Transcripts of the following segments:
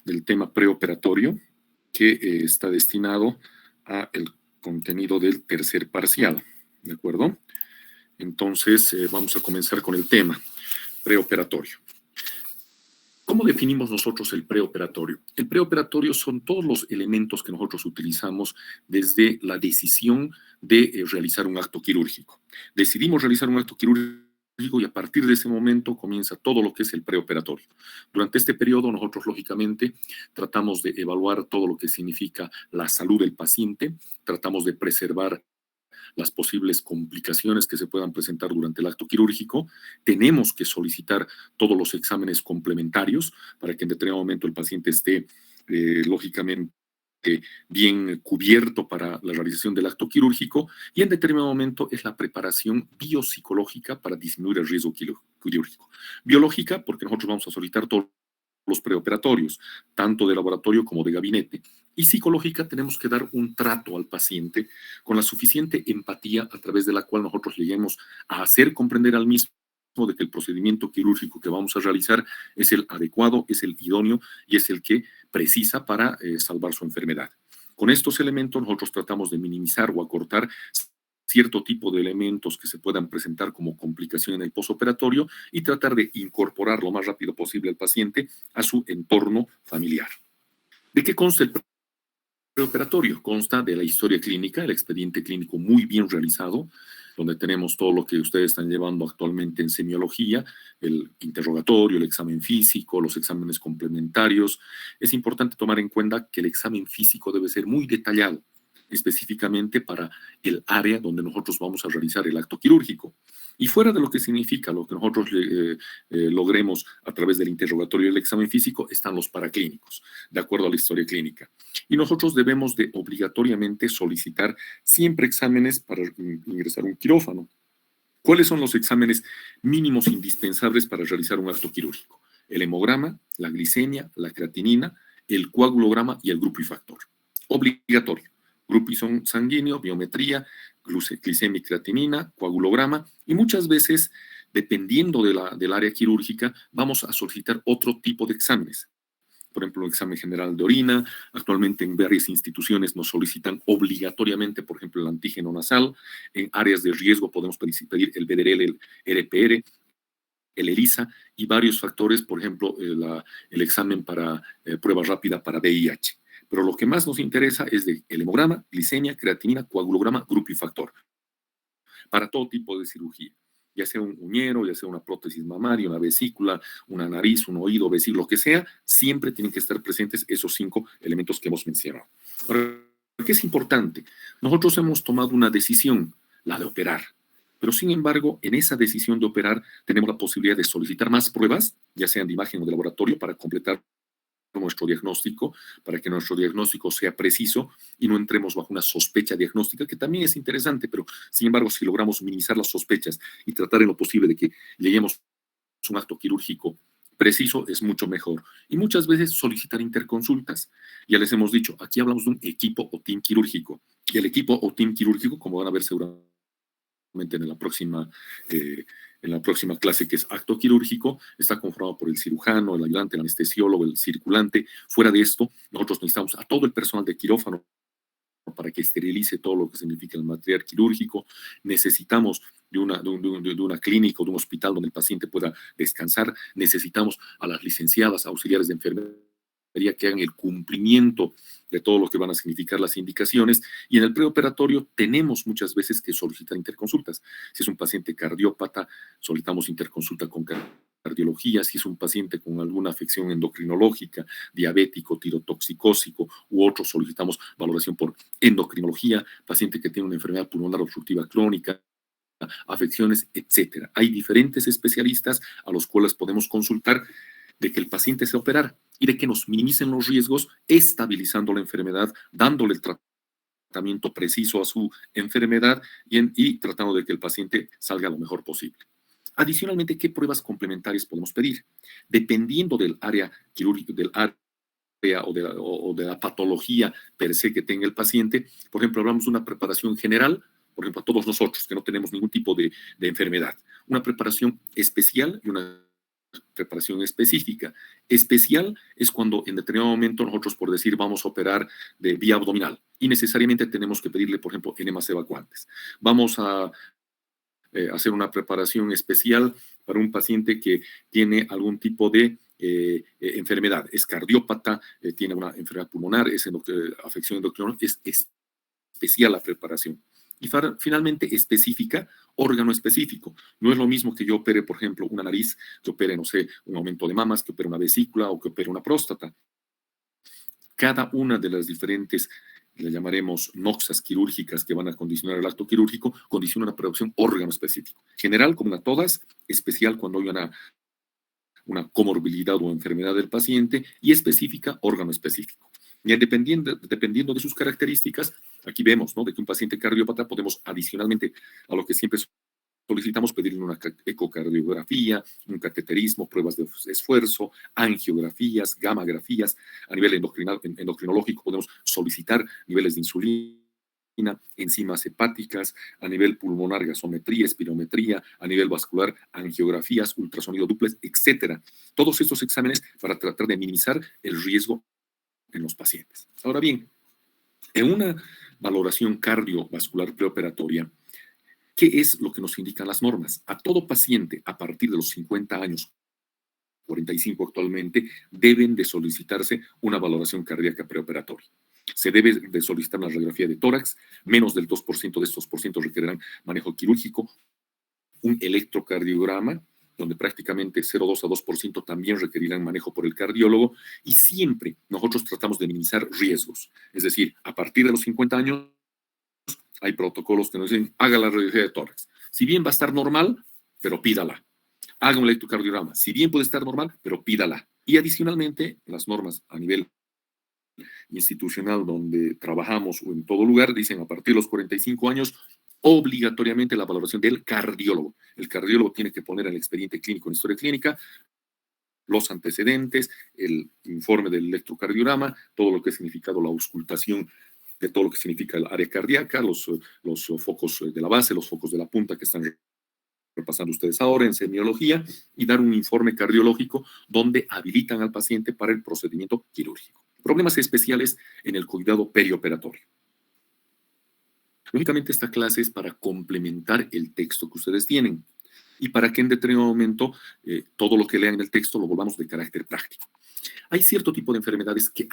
del tema preoperatorio que está destinado a el contenido del tercer parcial, ¿de acuerdo? Entonces, vamos a comenzar con el tema preoperatorio. ¿Cómo definimos nosotros el preoperatorio? El preoperatorio son todos los elementos que nosotros utilizamos desde la decisión de realizar un acto quirúrgico. Decidimos realizar un acto quirúrgico y a partir de ese momento comienza todo lo que es el preoperatorio. Durante este periodo nosotros lógicamente tratamos de evaluar todo lo que significa la salud del paciente, tratamos de preservar las posibles complicaciones que se puedan presentar durante el acto quirúrgico. Tenemos que solicitar todos los exámenes complementarios para que en determinado momento el paciente esté, lógicamente, bien cubierto para la realización del acto quirúrgico, y en determinado momento es la preparación biopsicológica para disminuir el riesgo quirúrgico. Biológica, porque nosotros vamos a solicitar todos los preoperatorios, tanto de laboratorio como de gabinete. Y psicológica, tenemos que dar un trato al paciente con la suficiente empatía a través de la cual nosotros lleguemos a hacer comprender al mismo de que el procedimiento quirúrgico que vamos a realizar es el adecuado, es el idóneo y es el que precisa para salvar su enfermedad. Con estos elementos nosotros tratamos de minimizar o acortar cierto tipo de elementos que se puedan presentar como complicación en el posoperatorio y tratar de incorporar lo más rápido posible al paciente a su entorno familiar. ¿De qué consta el preoperatorio? Consta de la historia clínica, el expediente clínico muy bien realizado, donde tenemos todo lo que ustedes están llevando actualmente en semiología, el interrogatorio, el examen físico, los exámenes complementarios. Es importante tomar en cuenta que el examen físico debe ser muy detallado, específicamente para el área donde nosotros vamos a realizar el acto quirúrgico. Y fuera de lo que significa lo que nosotros logremos a través del interrogatorio y el examen físico, están los paraclínicos, de acuerdo a la historia clínica. Y nosotros debemos de obligatoriamente solicitar siempre exámenes para ingresar a un quirófano. ¿Cuáles son los exámenes mínimos indispensables para realizar un acto quirúrgico? El hemograma, la glicemia, la creatinina, el coagulograma y el grupifactor. Obligatorio. Grupo sanguíneo, biometría, glicemia y creatinina, coagulograma, y muchas veces, dependiendo del área quirúrgica, vamos a solicitar otro tipo de exámenes. Por ejemplo, el examen general de orina. Actualmente en varias instituciones nos solicitan obligatoriamente, por ejemplo, el antígeno nasal. En áreas de riesgo podemos pedir el BDRL, el RPR, el ELISA y varios factores, por ejemplo, el examen para prueba rápida para VIH. Pero lo que más nos interesa es el hemograma, glicemia, creatinina, coagulograma, grupifactor, para todo tipo de cirugía, ya sea un uñero, ya sea una prótesis mamaria, una vesícula, una nariz, un oído, vesícula, lo que sea, siempre tienen que estar presentes esos 5 elementos que hemos mencionado. Ahora, ¿qué es importante? Nosotros hemos tomado una decisión, la de operar, pero sin embargo, en esa decisión de operar tenemos la posibilidad de solicitar más pruebas, ya sean de imagen o de laboratorio, para completar nuestro diagnóstico, para que nuestro diagnóstico sea preciso y no entremos bajo una sospecha diagnóstica, que también es interesante, pero sin embargo, si logramos minimizar las sospechas y tratar en lo posible de que lleguemos a un acto quirúrgico preciso, es mucho mejor. Y muchas veces solicitar interconsultas. Ya les hemos dicho, aquí hablamos de un equipo o team quirúrgico. Y el equipo o team quirúrgico, como van a ver seguramente en la próxima clase, que es acto quirúrgico, está conformado por el cirujano, el ayudante, el anestesiólogo, el circulante. Fuera de esto, nosotros necesitamos a todo el personal de quirófano para que esterilice todo lo que significa el material quirúrgico. Necesitamos de una clínica o de un hospital donde el paciente pueda descansar. Necesitamos a las licenciadas, auxiliares de enfermería, que hagan el cumplimiento de todo lo que van a significar las indicaciones. Y en el preoperatorio tenemos muchas veces que solicitar interconsultas. Si es un paciente cardiópata, solicitamos interconsulta con cardiología. Si es un paciente con alguna afección endocrinológica, diabético, tirotoxicósico u otros, solicitamos valoración por endocrinología. Paciente que tiene una enfermedad pulmonar obstructiva crónica, afecciones, etcétera. Hay diferentes especialistas a los cuales podemos consultar de que el paciente se operar y de que nos minimicen los riesgos, estabilizando la enfermedad, dándole el tratamiento preciso a su enfermedad y tratando de que el paciente salga lo mejor posible. Adicionalmente, ¿qué pruebas complementarias podemos pedir? Dependiendo del área quirúrgica, del área o de la patología per se que tenga el paciente. Por ejemplo, hablamos de una preparación general, por ejemplo, a todos nosotros que no tenemos ningún tipo de enfermedad. Una preparación especial y una preparación específica. Especial es cuando en determinado momento nosotros, por decir, vamos a operar de vía abdominal y necesariamente tenemos que pedirle, por ejemplo, enemas evacuantes. Vamos a hacer una preparación especial para un paciente que tiene algún tipo de enfermedad, es cardiópata, tiene una enfermedad pulmonar, es afección endocrinal, es especial la preparación. Y finalmente, específica, órgano específico. No es lo mismo que yo opere, por ejemplo, una nariz, que opere, no sé, un aumento de mamas, que opere una vesícula o que opere una próstata. Cada una de las diferentes, le llamaremos noxas quirúrgicas que van a condicionar el acto quirúrgico, condiciona una producción órgano específico. General, como a todas, especial cuando hay una comorbilidad o enfermedad del paciente, y específica, órgano específico. Y dependiendo de sus características, aquí vemos, ¿no?, de que un paciente cardiópata podemos adicionalmente a lo que siempre solicitamos pedirle una ecocardiografía, un cateterismo, pruebas de esfuerzo, angiografías, gamografías. A nivel endocrinológico podemos solicitar niveles de insulina, enzimas hepáticas, a nivel pulmonar, gasometría, espirometría, a nivel vascular, angiografías, ultrasonido duplex, etcétera. Todos estos exámenes para tratar de minimizar el riesgo en los pacientes. Ahora bien, en una valoración cardiovascular preoperatoria, ¿qué es lo que nos indican las normas? A todo paciente a partir de los 50 años, 45 actualmente, deben de solicitarse una valoración cardíaca preoperatoria. Se debe de solicitar una radiografía de tórax, menos del 2% de estos porcientos requerirán manejo quirúrgico, un electrocardiograma, donde prácticamente 0,2 a 2% también requerirán manejo por el cardiólogo, y siempre nosotros tratamos de minimizar riesgos. Es decir, a partir de los 50 años hay protocolos que nos dicen, haga la radiografía de tórax. Si bien va a estar normal, pero pídala. Haga un electrocardiograma. Si bien puede estar normal, pero pídala. Y adicionalmente, las normas a nivel institucional donde trabajamos o en todo lugar, dicen a partir de los 45 años, obligatoriamente la valoración del cardiólogo. El cardiólogo tiene que poner en el expediente clínico, en historia clínica, los antecedentes, el informe del electrocardiograma, todo lo que ha significado la auscultación de todo lo que significa el área cardíaca, los focos de la base, los focos de la punta que están repasando ustedes ahora en semiología, y dar un informe cardiológico donde habilitan al paciente para el procedimiento quirúrgico. Problemas especiales en el cuidado perioperatorio. Lógicamente esta clase es para complementar el texto que ustedes tienen y para que en determinado momento todo lo que lean en el texto lo volvamos de carácter práctico. Hay cierto tipo de enfermedades que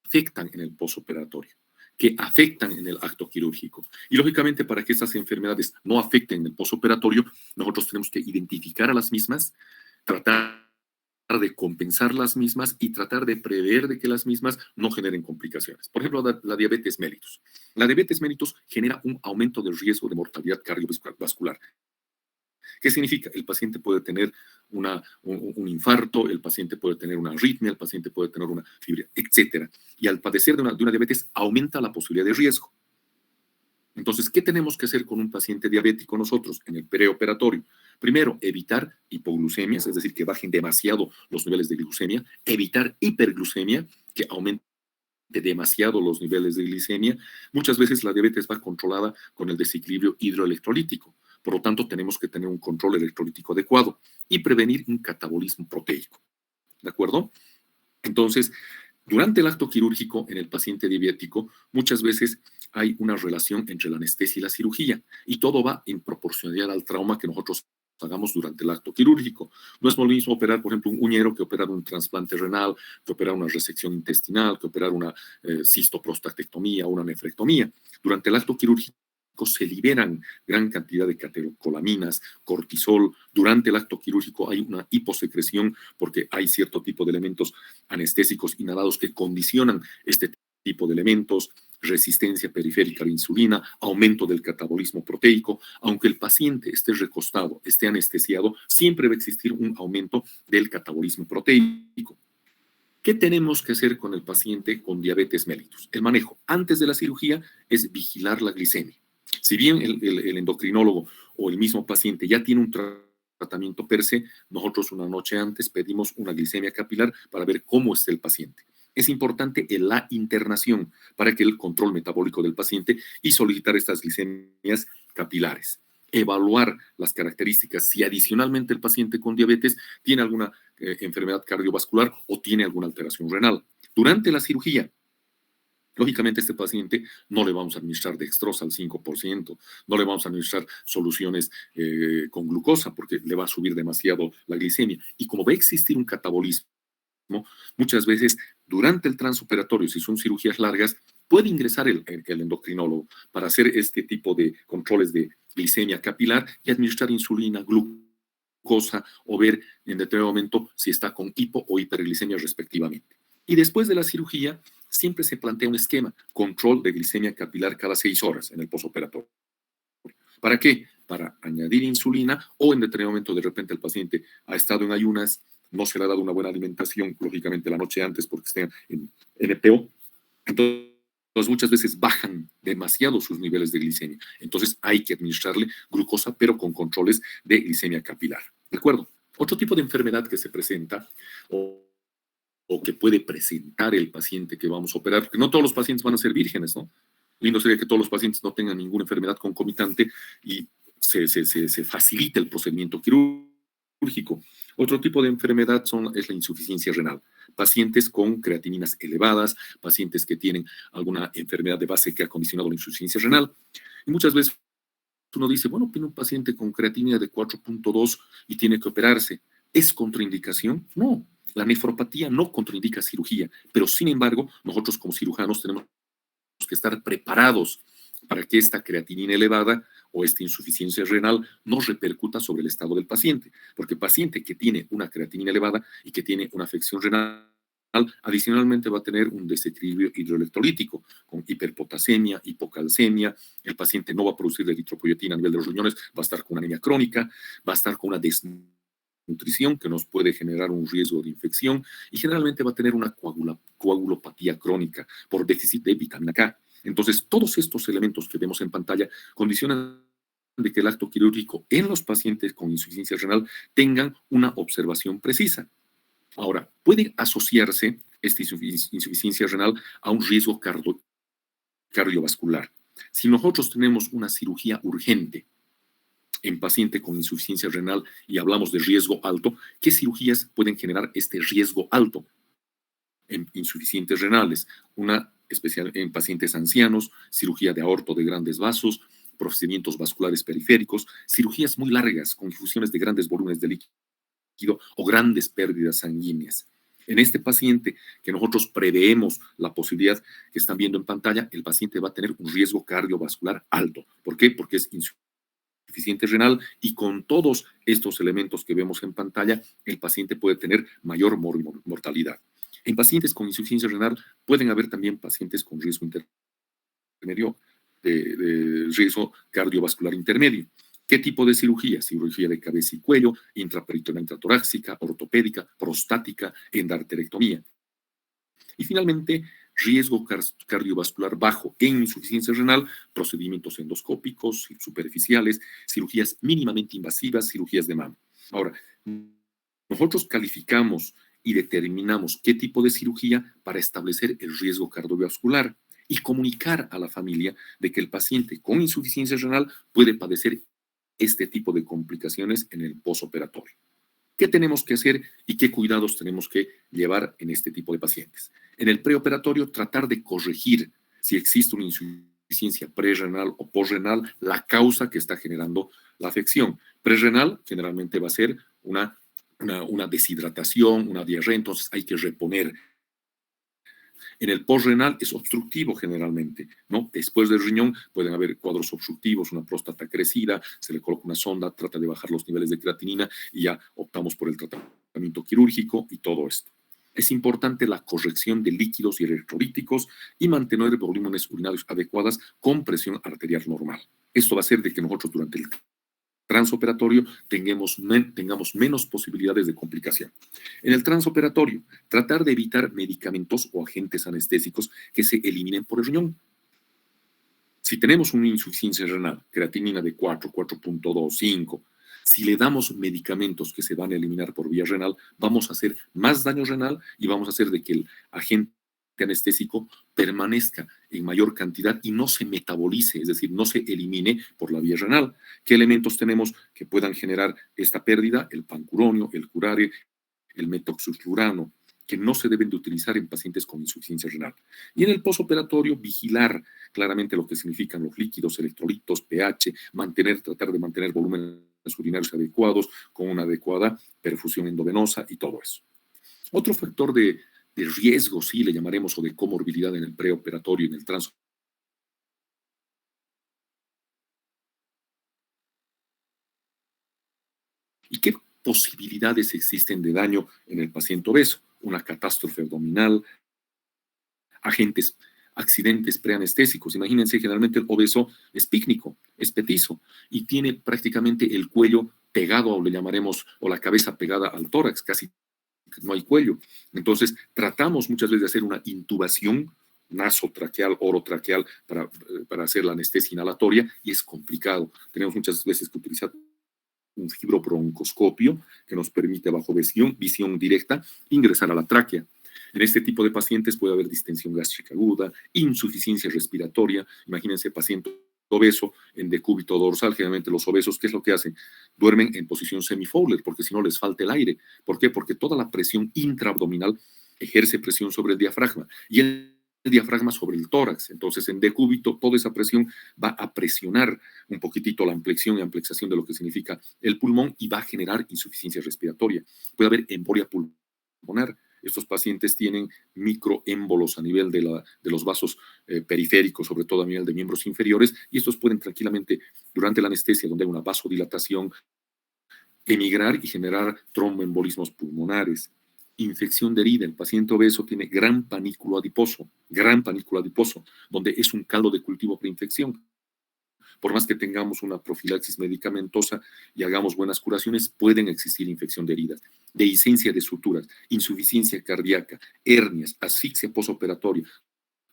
afectan en el posoperatorio, que afectan en el acto quirúrgico. Y lógicamente para que estas enfermedades no afecten en el posoperatorio, nosotros tenemos que identificar a las mismas, tratar de compensar las mismas y tratar de prever de que las mismas no generen complicaciones. Por ejemplo, la diabetes mellitus. La diabetes mellitus genera un aumento del riesgo de mortalidad cardiovascular. ¿Qué significa? El paciente puede tener un infarto, el paciente puede tener una arritmia, el paciente puede tener una fibra, etc. Y al padecer de una diabetes aumenta la posibilidad de riesgo. Entonces, ¿qué tenemos que hacer con un paciente diabético nosotros en el preoperatorio? Primero, evitar hipoglucemias, es decir, que bajen demasiado los niveles de glucemia, evitar hiperglucemia, que aumente demasiado los niveles de glicemia. Muchas veces la diabetes va controlada con el desequilibrio hidroelectrolítico. Por lo tanto, tenemos que tener un control electrolítico adecuado y prevenir un catabolismo proteico. ¿De acuerdo? Entonces, durante el acto quirúrgico en el paciente diabético, muchas veces hay una relación entre la anestesia y la cirugía, y todo va en proporcionalidad al trauma que nosotros hagamos durante el acto quirúrgico. No es lo mismo operar, por ejemplo, un uñero que operar un trasplante renal, que operar una resección intestinal, que operar una cistoprostatectomía o una nefrectomía. Durante el acto quirúrgico se liberan gran cantidad de catecolaminas, cortisol. Durante el acto quirúrgico hay una hiposecreción porque hay cierto tipo de elementos anestésicos inhalados que condicionan este tipo de elementos, resistencia periférica a la insulina, aumento del catabolismo proteico. Aunque el paciente esté recostado, esté anestesiado, siempre va a existir un aumento del catabolismo proteico. ¿Qué tenemos que hacer con el paciente con diabetes mellitus? El manejo antes de la cirugía es vigilar la glicemia. Si bien el endocrinólogo o el mismo paciente ya tiene un tratamiento per se, nosotros una noche antes pedimos una glicemia capilar para ver cómo está el paciente. Es importante la internación para que el control metabólico del paciente y solicitar estas glicemias capilares. evaluar las características si adicionalmente el paciente con diabetes tiene alguna enfermedad cardiovascular o tiene alguna alteración renal. Durante la cirugía, lógicamente, a este paciente no le vamos a administrar dextrosa al 5%, no le vamos a administrar soluciones con glucosa porque le va a subir demasiado la glicemia. Y como va a existir un catabolismo, muchas veces durante el transoperatorio, si son cirugías largas, puede ingresar el endocrinólogo para hacer este tipo de controles de glicemia capilar y administrar insulina, glucosa o ver en determinado momento si está con hipo o hiperglicemia respectivamente. Y después de la cirugía, siempre se plantea un esquema, control de glicemia capilar cada 6 horas en el posoperatorio. ¿Para qué? Para añadir insulina o en determinado momento de repente el paciente ha estado en ayunas, no se le ha dado una buena alimentación, lógicamente la noche antes porque estén en NPO. Entonces muchas veces bajan demasiado sus niveles de glicemia. Entonces hay que administrarle glucosa, pero con controles de glicemia capilar. ¿De acuerdo? Otro tipo de enfermedad que se presenta o que puede presentar el paciente que vamos a operar, porque no todos los pacientes van a ser vírgenes, ¿no? Lindo sería que todos los pacientes no tengan ninguna enfermedad concomitante y se facilite el procedimiento quirúrgico. Otro tipo de enfermedad es la insuficiencia renal. Pacientes con creatininas elevadas, pacientes que tienen alguna enfermedad de base que ha condicionado la insuficiencia renal. Y muchas veces uno dice, bueno, tiene un paciente con creatinina de 4.2 y tiene que operarse. ¿Es contraindicación? No. La nefropatía no contraindica cirugía, pero sin embargo, nosotros como cirujanos tenemos que estar preparados para que esta creatinina elevada o esta insuficiencia renal no repercuta sobre el estado del paciente, porque el paciente que tiene una creatinina elevada y que tiene una afección renal, adicionalmente va a tener un desequilibrio hidroelectrolítico, con hiperpotasemia, hipocalcemia, el paciente no va a producir eritropoyetina a nivel de los riñones, va a estar con una anemia crónica, va a estar con una desnutrición que nos puede generar un riesgo de infección y generalmente va a tener una coagulopatía crónica por déficit de vitamina K. Entonces, todos estos elementos que vemos en pantalla condicionan de que el acto quirúrgico en los pacientes con insuficiencia renal tengan una observación precisa. Ahora, puede asociarse esta insuficiencia renal a un riesgo cardiovascular. Si nosotros tenemos una cirugía urgente en paciente con insuficiencia renal y hablamos de riesgo alto, ¿qué cirugías pueden generar este riesgo alto en insuficientes renales? Una especial en pacientes ancianos, cirugía de aorto de grandes vasos, procedimientos vasculares periféricos, cirugías muy largas con infusiones de grandes volúmenes de líquido o grandes pérdidas sanguíneas. En este paciente que nosotros preveemos la posibilidad que están viendo en pantalla, el paciente va a tener un riesgo cardiovascular alto. ¿Por qué? Porque es insuficiente renal y con todos estos elementos que vemos en pantalla, el paciente puede tener mayor mortalidad. En pacientes con insuficiencia renal pueden haber también pacientes con riesgo intermedio, de riesgo cardiovascular intermedio. ¿Qué tipo de cirugía? Cirugía de cabeza y cuello, intraperitoneal intratorácica, ortopédica, prostática, endarterectomía. Y finalmente, riesgo cardiovascular bajo en insuficiencia renal, procedimientos endoscópicos, superficiales, cirugías mínimamente invasivas, cirugías de mama. Ahora, nosotros calificamos y determinamos qué tipo de cirugía para establecer el riesgo cardiovascular y comunicar a la familia de que el paciente con insuficiencia renal puede padecer este tipo de complicaciones en el posoperatorio. ¿Qué tenemos que hacer y qué cuidados tenemos que llevar en este tipo de pacientes? En el preoperatorio, tratar de corregir si existe una insuficiencia prerrenal o posrenal, la causa que está generando la afección. Prerrenal generalmente va a ser una deshidratación, una diarrea, entonces hay que reponer. En el postrenal es obstructivo generalmente, ¿no? Después del riñón pueden haber cuadros obstructivos, una próstata crecida, se le coloca una sonda, trata de bajar los niveles de creatinina y ya optamos por el tratamiento quirúrgico y todo esto. Es importante la corrección de líquidos y electrolíticos y mantener volúmenes urinarios adecuadas con presión arterial normal. Esto va a hacer de que nosotros durante el transoperatorio tengamos menos posibilidades de complicación. En el transoperatorio, tratar de evitar medicamentos o agentes anestésicos que se eliminen por el riñón. Si tenemos una insuficiencia renal, creatinina de 4, 4.2, 5, si le damos medicamentos que se van a eliminar por vía renal, vamos a hacer más daño renal y vamos a hacer de que el agente anestésico permanezca en mayor cantidad y no se metabolice, es decir, no se elimine por la vía renal. ¿Qué elementos tenemos que puedan generar esta pérdida? El pancuronio, el curare, el metoxuflurano, que no se deben de utilizar en pacientes con insuficiencia renal. Y en el posoperatorio, vigilar claramente lo que significan los líquidos, electrolitos, pH, tratar de mantener volúmenes urinarios adecuados, con una adecuada perfusión endovenosa y todo eso. Otro factor de riesgo, sí, le llamaremos, o de comorbilidad en el preoperatorio y en el trans. ¿Y qué posibilidades existen de daño en el paciente obeso? Una catástrofe abdominal, agentes, accidentes preanestésicos. Imagínense, generalmente el obeso es pícnico, es petizo y tiene prácticamente el cuello pegado, o le llamaremos, o la cabeza pegada al tórax, casi no hay cuello. Entonces, tratamos muchas veces de hacer una intubación nasotraqueal, orotraqueal, para hacer la anestesia inhalatoria, y es complicado. Tenemos muchas veces que utilizar un fibrobroncoscopio que nos permite, bajo visión directa, ingresar a la tráquea. En este tipo de pacientes puede haber distensión gástrica aguda, insuficiencia respiratoria. Imagínense paciente obeso en decúbito dorsal. Generalmente los obesos, ¿qué es lo que hacen? Duermen en posición semi-Fowler, porque si no les falta el aire. ¿Por qué? Porque toda la presión intraabdominal ejerce presión sobre el diafragma y el diafragma sobre el tórax. Entonces, en decúbito, toda esa presión va a presionar un poquitito la ampliación y amplexación de lo que significa el pulmón, y va a generar insuficiencia respiratoria. Puede haber embolia pulmonar. Estos pacientes tienen microémbolos a nivel de los vasos periféricos, sobre todo a nivel de miembros inferiores, y estos pueden tranquilamente, durante la anestesia, donde hay una vasodilatación, emigrar y generar tromboembolismos pulmonares. Infección de herida. El paciente obeso tiene gran panículo adiposo, donde es un caldo de cultivo preinfección. Por más que tengamos una profilaxis medicamentosa y hagamos buenas curaciones, pueden existir infección de heridas, dehiscencia de suturas, insuficiencia cardíaca, hernias, asfixia posoperatoria,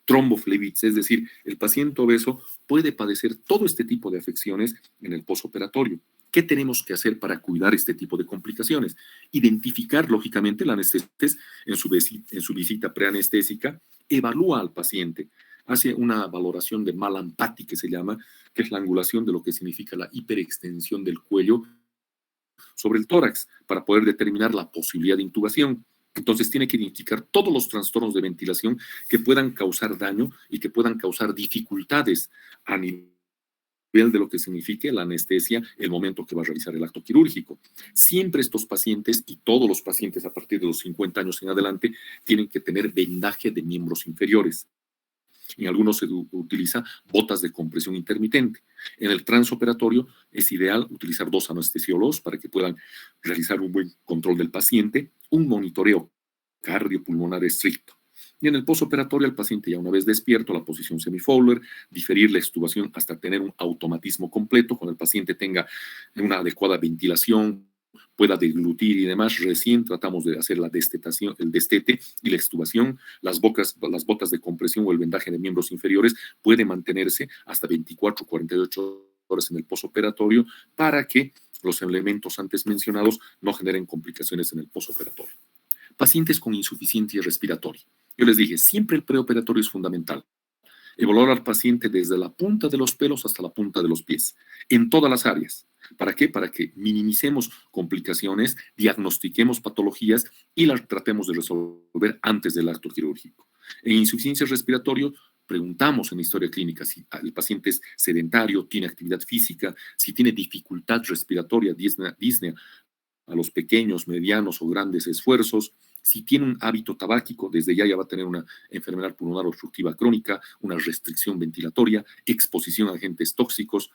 tromboflebitis. Es decir, el paciente obeso puede padecer todo este tipo de afecciones en el posoperatorio. ¿Qué tenemos que hacer para cuidar este tipo de complicaciones? Identificar, lógicamente, la anestesista en su visita preanestésica, evalúa al paciente, hace una valoración de Mallampati, que se llama, que es la angulación de lo que significa la hiperextensión del cuello sobre el tórax, para poder determinar la posibilidad de intubación. Entonces tiene que identificar todos los trastornos de ventilación que puedan causar daño y que puedan causar dificultades a nivel de lo que signifique la anestesia el momento que va a realizar el acto quirúrgico. Siempre estos pacientes, y todos los pacientes a partir de los 50 años en adelante, tienen que tener vendaje de miembros inferiores. En algunos se utiliza botas de compresión intermitente. En el transoperatorio es ideal utilizar 2 anestesiólogos para que puedan realizar un buen control del paciente, un monitoreo cardiopulmonar estricto. Y en el posoperatorio, el paciente, ya una vez despierto, la posición semi-Fowler, diferir la extubación hasta tener un automatismo completo, cuando el paciente tenga una adecuada ventilación, pueda deglutir y demás. Recién tratamos de hacer la destetación, el destete y la extubación. Las botas de compresión o el vendaje de miembros inferiores puede mantenerse hasta 24 o 48 horas en el posoperatorio, para que los elementos antes mencionados no generen complicaciones en el posoperatorio. Pacientes con insuficiencia respiratoria. Yo les dije, siempre el preoperatorio es fundamental. Evaluar al paciente desde la punta de los pelos hasta la punta de los pies, en todas las áreas. ¿Para qué? Para que minimicemos complicaciones, diagnostiquemos patologías y las tratemos de resolver antes del acto quirúrgico. En insuficiencia respiratoria, preguntamos en historia clínica si el paciente es sedentario, tiene actividad física, si tiene dificultad respiratoria, disnea a los pequeños, medianos o grandes esfuerzos. Si tiene un hábito tabáquico, desde ya va a tener una enfermedad pulmonar obstructiva crónica, una restricción ventilatoria, exposición a agentes tóxicos.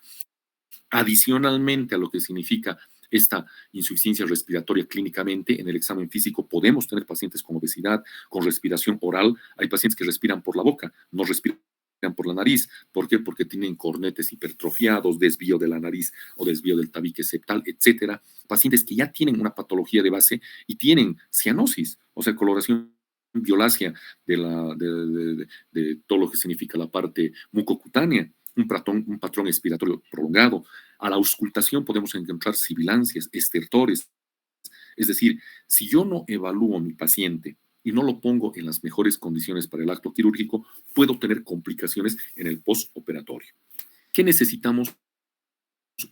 Adicionalmente a lo que significa esta insuficiencia respiratoria clínicamente, en el examen físico podemos tener pacientes con obesidad, con respiración oral. Hay pacientes que respiran por la boca, no respiran por la nariz. ¿Por qué? Porque tienen cornetes hipertrofiados, desvío de la nariz o desvío del tabique septal, etcétera. Pacientes que ya tienen una patología de base y tienen cianosis, o sea, coloración violácea de todo lo que significa la parte mucocutánea, un patrón expiratorio prolongado. A la auscultación podemos encontrar sibilancias, estertores. Es decir, si yo no evalúo a mi paciente y no lo pongo en las mejores condiciones para el acto quirúrgico, puedo tener complicaciones en el postoperatorio. ¿Qué necesitamos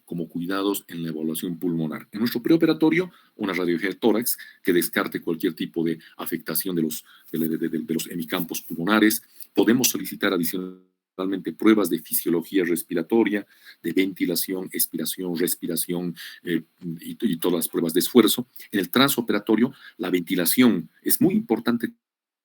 como cuidados en la evaluación pulmonar? En nuestro preoperatorio, una radiografía de tórax que descarte cualquier tipo de afectación de los hemicampos pulmonares. Podemos solicitar adicionalmente pruebas de fisiología respiratoria, de ventilación, expiración, respiración y todas las pruebas de esfuerzo. En el transoperatorio, la ventilación es muy importante,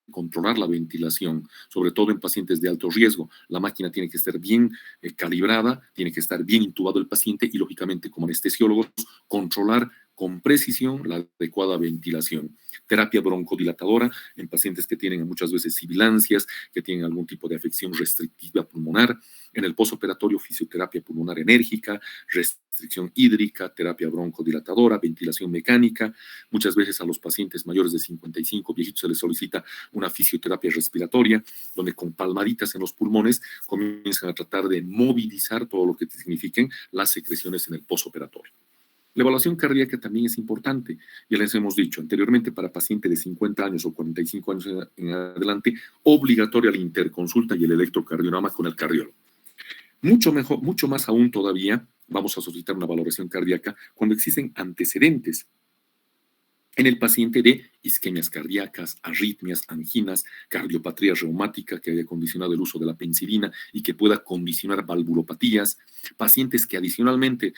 controlar la ventilación, sobre todo en pacientes de alto riesgo. La máquina tiene que estar bien calibrada, tiene que estar bien intubado el paciente y, lógicamente, como anestesiólogos, controlar con precisión la adecuada ventilación. Terapia broncodilatadora en pacientes que tienen muchas veces sibilancias, que tienen algún tipo de afección restrictiva pulmonar. En el postoperatorio, fisioterapia pulmonar enérgica, restricción hídrica, terapia broncodilatadora, ventilación mecánica. Muchas veces a los pacientes mayores de 55, viejitos, se les solicita una fisioterapia respiratoria, donde con palmaditas en los pulmones comienzan a tratar de movilizar todo lo que signifiquen las secreciones en el postoperatorio. La evaluación cardíaca también es importante, ya les hemos dicho anteriormente, para pacientes de 50 años o 45 años en adelante, obligatoria la interconsulta y el electrocardiograma con el cardiólogo. Mucho mejor, mucho más aún todavía, vamos a solicitar una valoración cardíaca cuando existen antecedentes en el paciente de isquemias cardíacas, arritmias, anginas, cardiopatía reumática que haya condicionado el uso de la penicilina y que pueda condicionar valvulopatías, pacientes que adicionalmente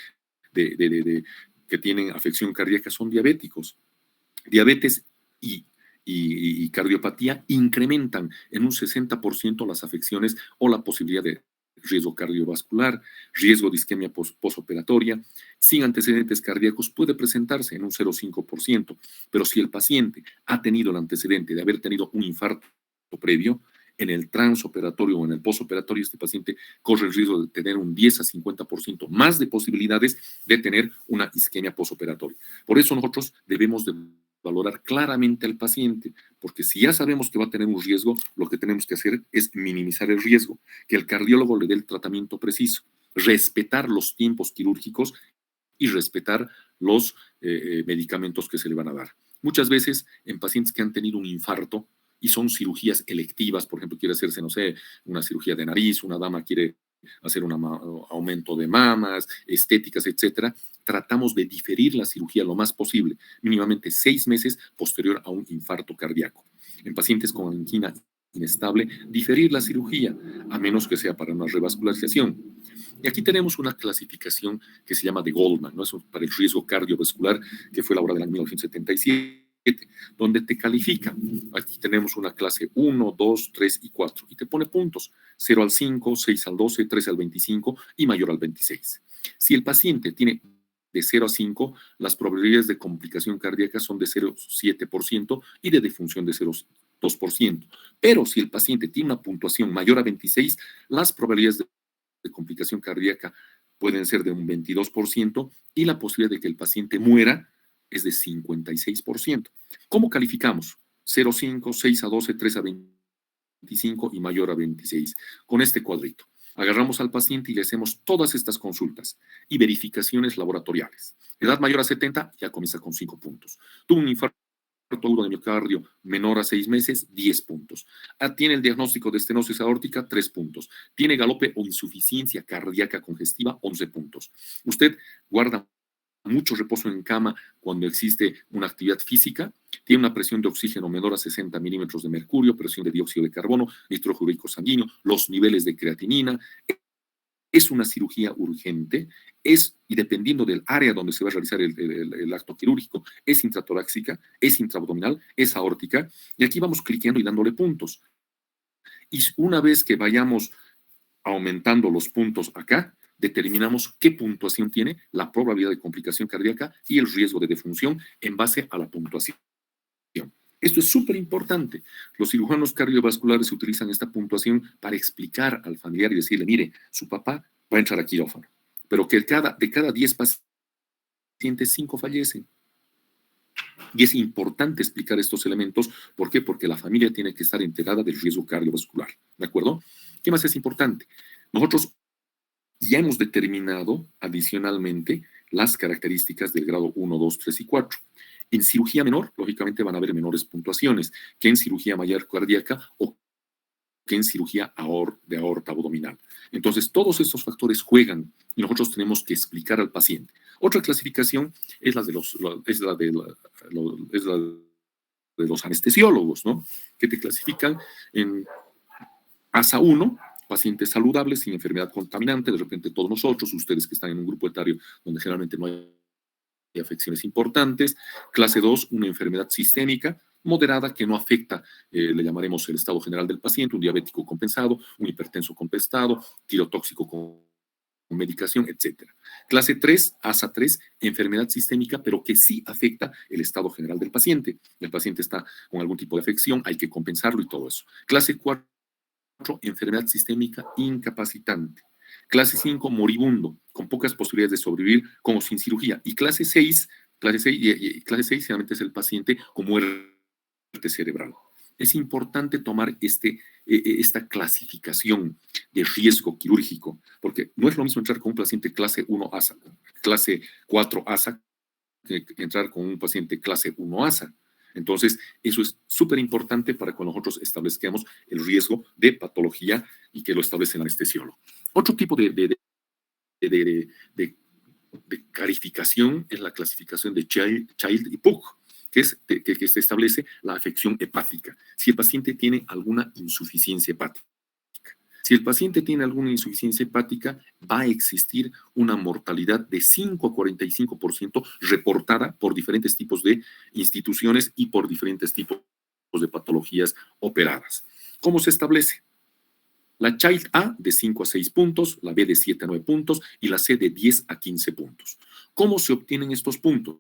que tienen afección cardíaca son diabéticos. Diabetes y cardiopatía incrementan en un 60% las afecciones o la posibilidad de riesgo cardiovascular, riesgo de isquemia posoperatoria. Sin antecedentes cardíacos puede presentarse en un 0,5%, pero si el paciente ha tenido el antecedente de haber tenido un infarto previo, en el transoperatorio o en el posoperatorio, este paciente corre el riesgo de tener un 10 a 50% más de posibilidades de tener una isquemia posoperatoria. Por eso nosotros debemos de valorar claramente al paciente, porque si ya sabemos que va a tener un riesgo, lo que tenemos que hacer es minimizar el riesgo, que el cardiólogo le dé el tratamiento preciso, respetar los tiempos quirúrgicos y respetar los medicamentos que se le van a dar. Muchas veces en pacientes que han tenido un infarto y son cirugías electivas, por ejemplo, quiere hacerse, no sé, una cirugía de nariz, una dama quiere hacer un aumento de mamas, estéticas, etcétera, tratamos de diferir la cirugía lo más posible, mínimamente 6 meses posterior a un infarto cardíaco. En pacientes con angina inestable, diferir la cirugía, a menos que sea para una revascularización. Y aquí tenemos una clasificación que se llama de Goldman, ¿no? Es para el riesgo cardiovascular, que fue elaborada en 1977, donde te califica. Aquí tenemos una clase 1, 2, 3 y 4, y te pone puntos, 0 al 5, 6 al 12, 13 al 25 y mayor al 26. Si el paciente tiene de 0 a 5, las probabilidades de complicación cardíaca son de 0,7% y de defunción de 0,2%. Pero si el paciente tiene una puntuación mayor a 26, las probabilidades de complicación cardíaca pueden ser de un 22% y la posibilidad de que el paciente muera es de 56%. ¿Cómo calificamos? 0,5, 6 a 12, 3 a 25 y mayor a 26. Con este cuadrito. Agarramos al paciente y le hacemos todas estas consultas y verificaciones laboratoriales. Edad mayor a 70 ya comienza con 5 puntos. Tuvo un infarto agudo de miocardio menor a 6 meses, 10 puntos. Tiene el diagnóstico de estenosis aórtica, 3 puntos. Tiene galope o insuficiencia cardíaca congestiva, 11 puntos. Usted guarda mucho reposo en cama cuando existe una actividad física, tiene una presión de oxígeno menor a 60 milímetros de mercurio, presión de dióxido de carbono, nitrógeno úrico sanguíneo, los niveles de creatinina. Es una cirugía urgente, y dependiendo del área donde se va a realizar el acto quirúrgico, es intratorácica, es intraabdominal, es aórtica, y aquí vamos cliqueando y dándole puntos. Y una vez que vayamos aumentando los puntos acá, determinamos qué puntuación tiene la probabilidad de complicación cardíaca y el riesgo de defunción en base a la puntuación. Esto es súper importante. Los cirujanos cardiovasculares utilizan esta puntuación para explicar al familiar y decirle, mire, su papá va a entrar a quirófano, pero que de cada 10 pacientes, 5 fallecen. Y es importante explicar estos elementos. ¿Por qué? Porque la familia tiene que estar enterada del riesgo cardiovascular. ¿De acuerdo? ¿Qué más es importante? Nosotros ya hemos determinado adicionalmente las características del grado 1, 2, 3 y 4. En cirugía menor, lógicamente, van a haber menores puntuaciones que en cirugía mayor cardíaca o que en cirugía de aorta abdominal. Entonces, todos estos factores juegan y nosotros tenemos que explicar al paciente. Otra clasificación es la de los anestesiólogos, ¿no? Que te clasifican en ASA 1, pacientes saludables, sin enfermedad contaminante, de repente todos nosotros, ustedes que están en un grupo etario donde generalmente no hay afecciones importantes. Clase 2, una enfermedad sistémica moderada que no afecta, le llamaremos el estado general del paciente, un diabético compensado, un hipertenso compensado, tirotóxico con medicación, etcétera. Clase 3, ASA 3, enfermedad sistémica, pero que sí afecta el estado general del paciente. El paciente está con algún tipo de afección, hay que compensarlo y todo eso. Clase 4, enfermedad sistémica incapacitante. Clase 5, moribundo, con pocas posibilidades de sobrevivir, como sin cirugía. Y clase 6 generalmente es el paciente con muerte cerebral. Es importante tomar esta clasificación de riesgo quirúrgico, porque no es lo mismo entrar con un paciente clase 1 ASA, clase 4 ASA, que entrar con un paciente clase 1 ASA. Entonces, eso es súper importante para que nosotros establezcamos el riesgo de patología y que lo establece el anestesiólogo. Otro tipo de calificación es la clasificación de Child y Pugh, que se establece la afección hepática. Si el paciente tiene alguna insuficiencia hepática. Si el paciente tiene alguna insuficiencia hepática, va a existir una mortalidad de 5 a 45% reportada por diferentes tipos de instituciones y por diferentes tipos de patologías operadas. ¿Cómo se establece? La Child A de 5 a 6 puntos, la B de 7 a 9 puntos y la C de 10 a 15 puntos. ¿Cómo se obtienen estos puntos?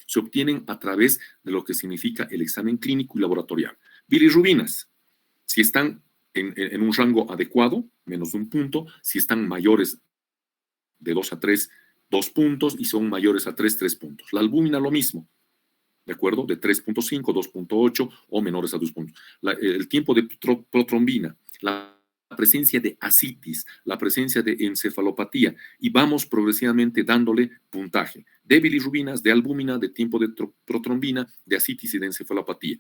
Se obtienen a través de lo que significa el examen clínico y laboratorial. Bilirrubinas, si están en un rango adecuado, menos de un punto; si están mayores de 2 a 3, 2 puntos; y son mayores a 3, 3 puntos. La albúmina lo mismo, ¿de acuerdo? De 3.5, 2.8 o menores a 2 puntos. El tiempo de protrombina, la presencia de ascitis, la presencia de encefalopatía, y vamos progresivamente dándole puntaje de bilirrubinas, de albúmina, de tiempo de protrombina, de ascitis y de encefalopatía.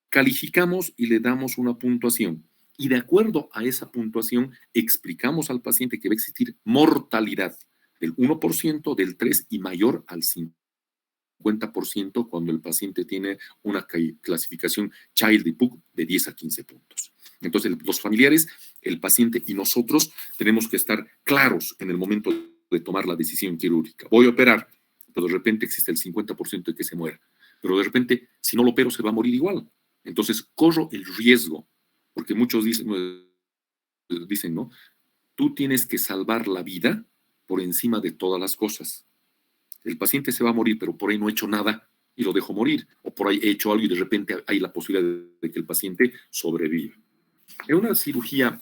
Calificamos y le damos una puntuación. Y de acuerdo a esa puntuación, explicamos al paciente que va a existir mortalidad del 1%, del 3% y mayor al 50% cuando el paciente tiene una clasificación Child y Pugh de 10 a 15 puntos. Entonces, los familiares, el paciente y nosotros tenemos que estar claros en el momento de tomar la decisión quirúrgica. Voy a operar, pero de repente existe el 50% de que se muera. Pero de repente, si no lo opero, se va a morir igual. Entonces, corro el riesgo, porque muchos dicen, ¿no? Tú tienes que salvar la vida por encima de todas las cosas. El paciente se va a morir, pero por ahí no he hecho nada y lo dejo morir. O por ahí he hecho algo y de repente hay la posibilidad de que el paciente sobreviva. En una cirugía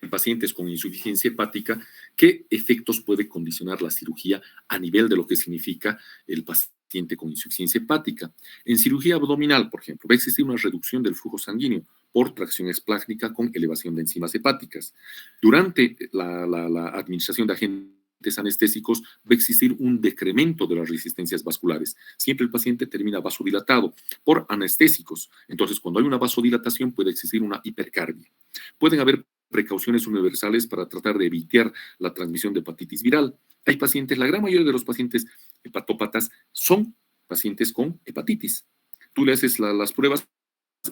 en pacientes con insuficiencia hepática, ¿qué efectos puede condicionar la cirugía a nivel de lo que significa el paciente con insuficiencia hepática? En cirugía abdominal, por ejemplo, va a existir una reducción del flujo sanguíneo por tracción esplácnica con elevación de enzimas hepáticas. Durante la administración de agentes anestésicos va a existir un decremento de las resistencias vasculares. Siempre el paciente termina vasodilatado por anestésicos. Entonces, cuando hay una vasodilatación puede existir una hipercardia. Pueden haber precauciones universales para tratar de evitar la transmisión de hepatitis viral. Hay pacientes, la gran mayoría de los pacientes hepatópatas son pacientes con hepatitis. Tú le haces las pruebas,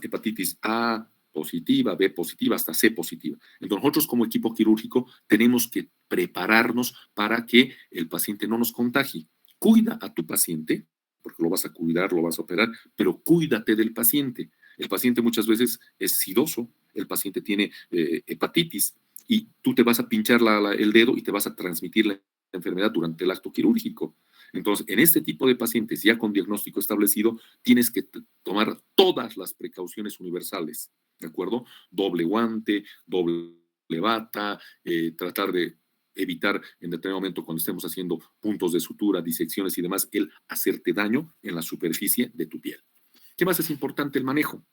hepatitis A positiva, B positiva, hasta C positiva. Entonces nosotros como equipo quirúrgico tenemos que prepararnos para que el paciente no nos contagie. Cuida a tu paciente, porque lo vas a cuidar, lo vas a operar, pero cuídate del paciente. El paciente muchas veces es sidoso, el paciente tiene hepatitis y tú te vas a pinchar el dedo y te vas a transmitir la enfermedad durante el acto quirúrgico. Entonces, en este tipo de pacientes ya con diagnóstico establecido, tienes que tomar todas las precauciones universales, ¿de acuerdo? Doble guante, doble bata, tratar de evitar en determinado momento cuando estemos haciendo puntos de sutura, disecciones y demás, el hacerte daño en la superficie de tu piel. ¿Qué más es importante? El manejo.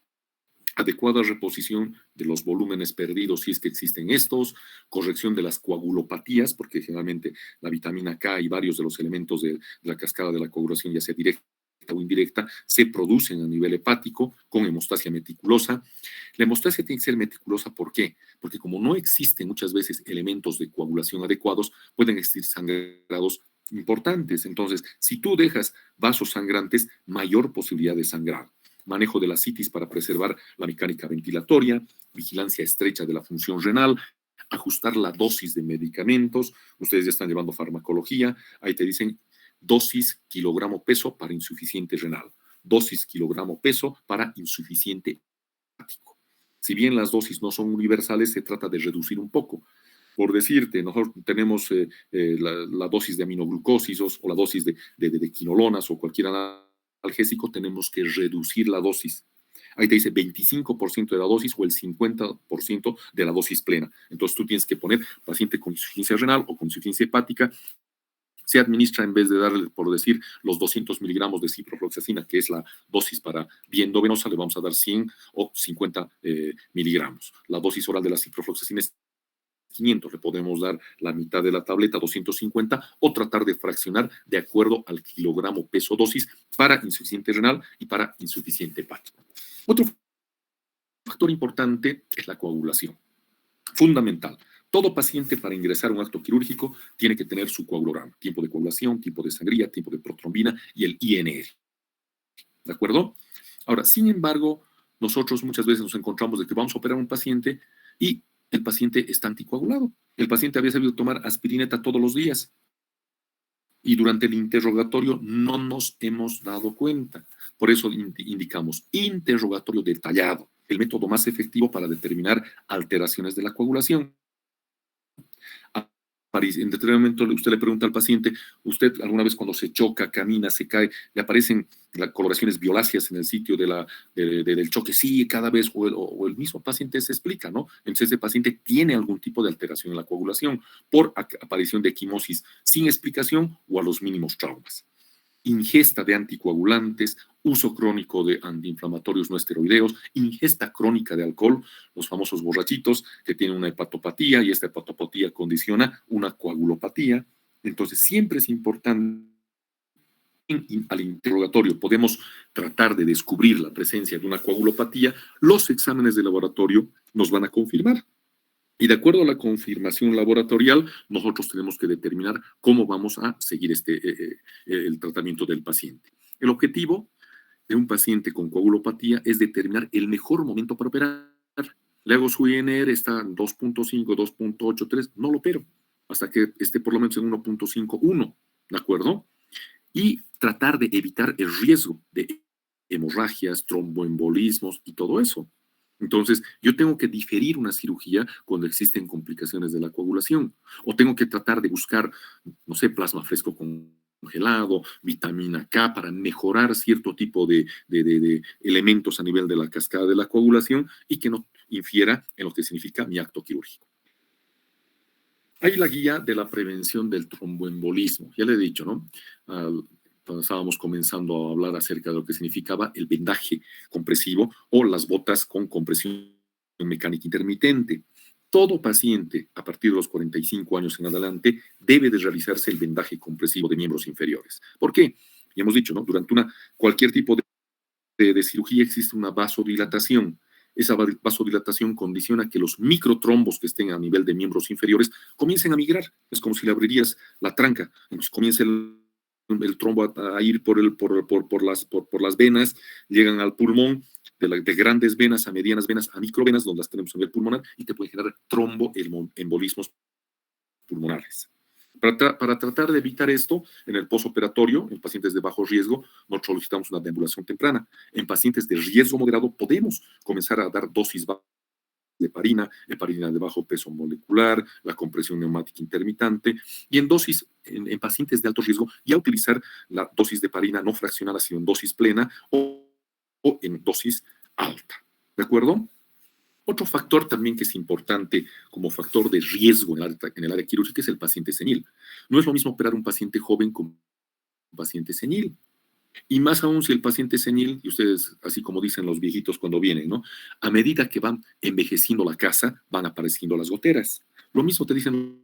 Adecuada reposición de los volúmenes perdidos si es que existen estos, corrección de las coagulopatías, porque generalmente la vitamina K y varios de los elementos de la cascada de la coagulación, ya sea directa o indirecta, se producen a nivel hepático con hemostasia meticulosa. La hemostasia tiene que ser meticulosa, ¿por qué? Porque como no existen muchas veces elementos de coagulación adecuados, pueden existir sangrados importantes. Entonces, si tú dejas vasos sangrantes, mayor posibilidad de sangrado. Manejo de la citis para preservar la mecánica ventilatoria, vigilancia estrecha de la función renal, ajustar la dosis de medicamentos. Ustedes ya están llevando farmacología, ahí te dicen dosis kilogramo peso para insuficiente renal, dosis kilogramo peso para insuficiente hepático. Si bien las dosis no son universales, se trata de reducir un poco. Por decirte, nosotros tenemos la dosis de aminoglucosis o la dosis de quinolonas o cualquier analgésico, tenemos que reducir la dosis. Ahí te dice 25% de la dosis o el 50% de la dosis plena. Entonces tú tienes que poner paciente con insuficiencia renal o con insuficiencia hepática. Se administra, en vez de darle, por decir, los 200 miligramos de ciprofloxacina, que es la dosis para vía endovenosa, le vamos a dar 100 o 50 miligramos. La dosis oral de la ciprofloxacina es 500, le podemos dar la mitad de la tableta, 250, o tratar de fraccionar de acuerdo al kilogramo peso dosis para insuficiente renal y para insuficiente hepático. Otro factor importante es la coagulación. Fundamental. Todo paciente para ingresar a un acto quirúrgico tiene que tener su coagulograma, tiempo de coagulación, tiempo de sangría, tiempo de protrombina y el INR. ¿De acuerdo? Ahora, sin embargo, nosotros muchas veces nos encontramos de que vamos a operar a un paciente y el paciente está anticoagulado. El paciente había sabido tomar aspirineta todos los días y durante el interrogatorio no nos hemos dado cuenta. Por eso indicamos interrogatorio detallado, el método más efectivo para determinar alteraciones de la coagulación. En determinado momento usted le pregunta al paciente, ¿usted alguna vez cuando se choca, camina, se cae, le aparecen las coloraciones violáceas en el sitio del choque? Sí, cada vez, o el mismo paciente se explica, ¿no? Entonces ese paciente tiene algún tipo de alteración en la coagulación por aparición de equimosis sin explicación o a los mínimos traumas. Ingesta de anticoagulantes, uso crónico de antiinflamatorios no esteroideos, ingesta crónica de alcohol, los famosos borrachitos que tienen una hepatopatía y esta hepatopatía condiciona una coagulopatía. Entonces siempre es importante al interrogatorio podemos tratar de descubrir la presencia de una coagulopatía, los exámenes de laboratorio nos van a confirmar. Y de acuerdo a la confirmación laboratorial, nosotros tenemos que determinar cómo vamos a seguir el tratamiento del paciente. El objetivo de un paciente con coagulopatía es determinar el mejor momento para operar. Le hago su INR, está en 2.5, 2.83, no lo opero hasta que esté por lo menos en 1.51, ¿de acuerdo? Y tratar de evitar el riesgo de hemorragias, tromboembolismos y todo eso. Entonces, yo tengo que diferir una cirugía cuando existen complicaciones de la coagulación, o tengo que tratar de buscar, no sé, plasma fresco congelado, vitamina K, para mejorar cierto tipo de elementos a nivel de la cascada de la coagulación y que no infiera en lo que significa mi acto quirúrgico. Hay la guía de la prevención del tromboembolismo, ya le he dicho, ¿no? Cuando estábamos comenzando a hablar acerca de lo que significaba el vendaje compresivo o las botas con compresión mecánica intermitente. Todo paciente a partir de los 45 años en adelante debe de realizarse el vendaje compresivo de miembros inferiores. ¿Por qué? Ya hemos dicho, ¿no? Durante cualquier tipo de cirugía existe una vasodilatación. Esa vasodilatación condiciona que los microtrombos que estén a nivel de miembros inferiores comiencen a migrar. Es como si le abrirías la tranca. Entonces comienza el trombo a ir por las venas, llegan al pulmón, de grandes venas a medianas venas a microvenas, donde las tenemos a nivel pulmonar, y te puede generar tromboembolismos pulmonares. Para tratar de evitar esto, en el posoperatorio, en pacientes de bajo riesgo, nosotros solicitamos una deambulación temprana. En pacientes de riesgo moderado, podemos comenzar a dar dosis de heparina de bajo peso molecular, la compresión neumática intermitente, y en pacientes de alto riesgo, ya utilizar la dosis de heparina no fraccionada, sino en dosis plena o en dosis alta. ¿De acuerdo? Otro factor también que es importante como factor de riesgo en el área quirúrgica es el paciente senil. No es lo mismo operar un paciente joven con un paciente senil. Y más aún si el paciente es senil, y ustedes, así como dicen los viejitos cuando vienen, ¿no? A medida que van envejeciendo la casa, van apareciendo las goteras. Lo mismo te dicen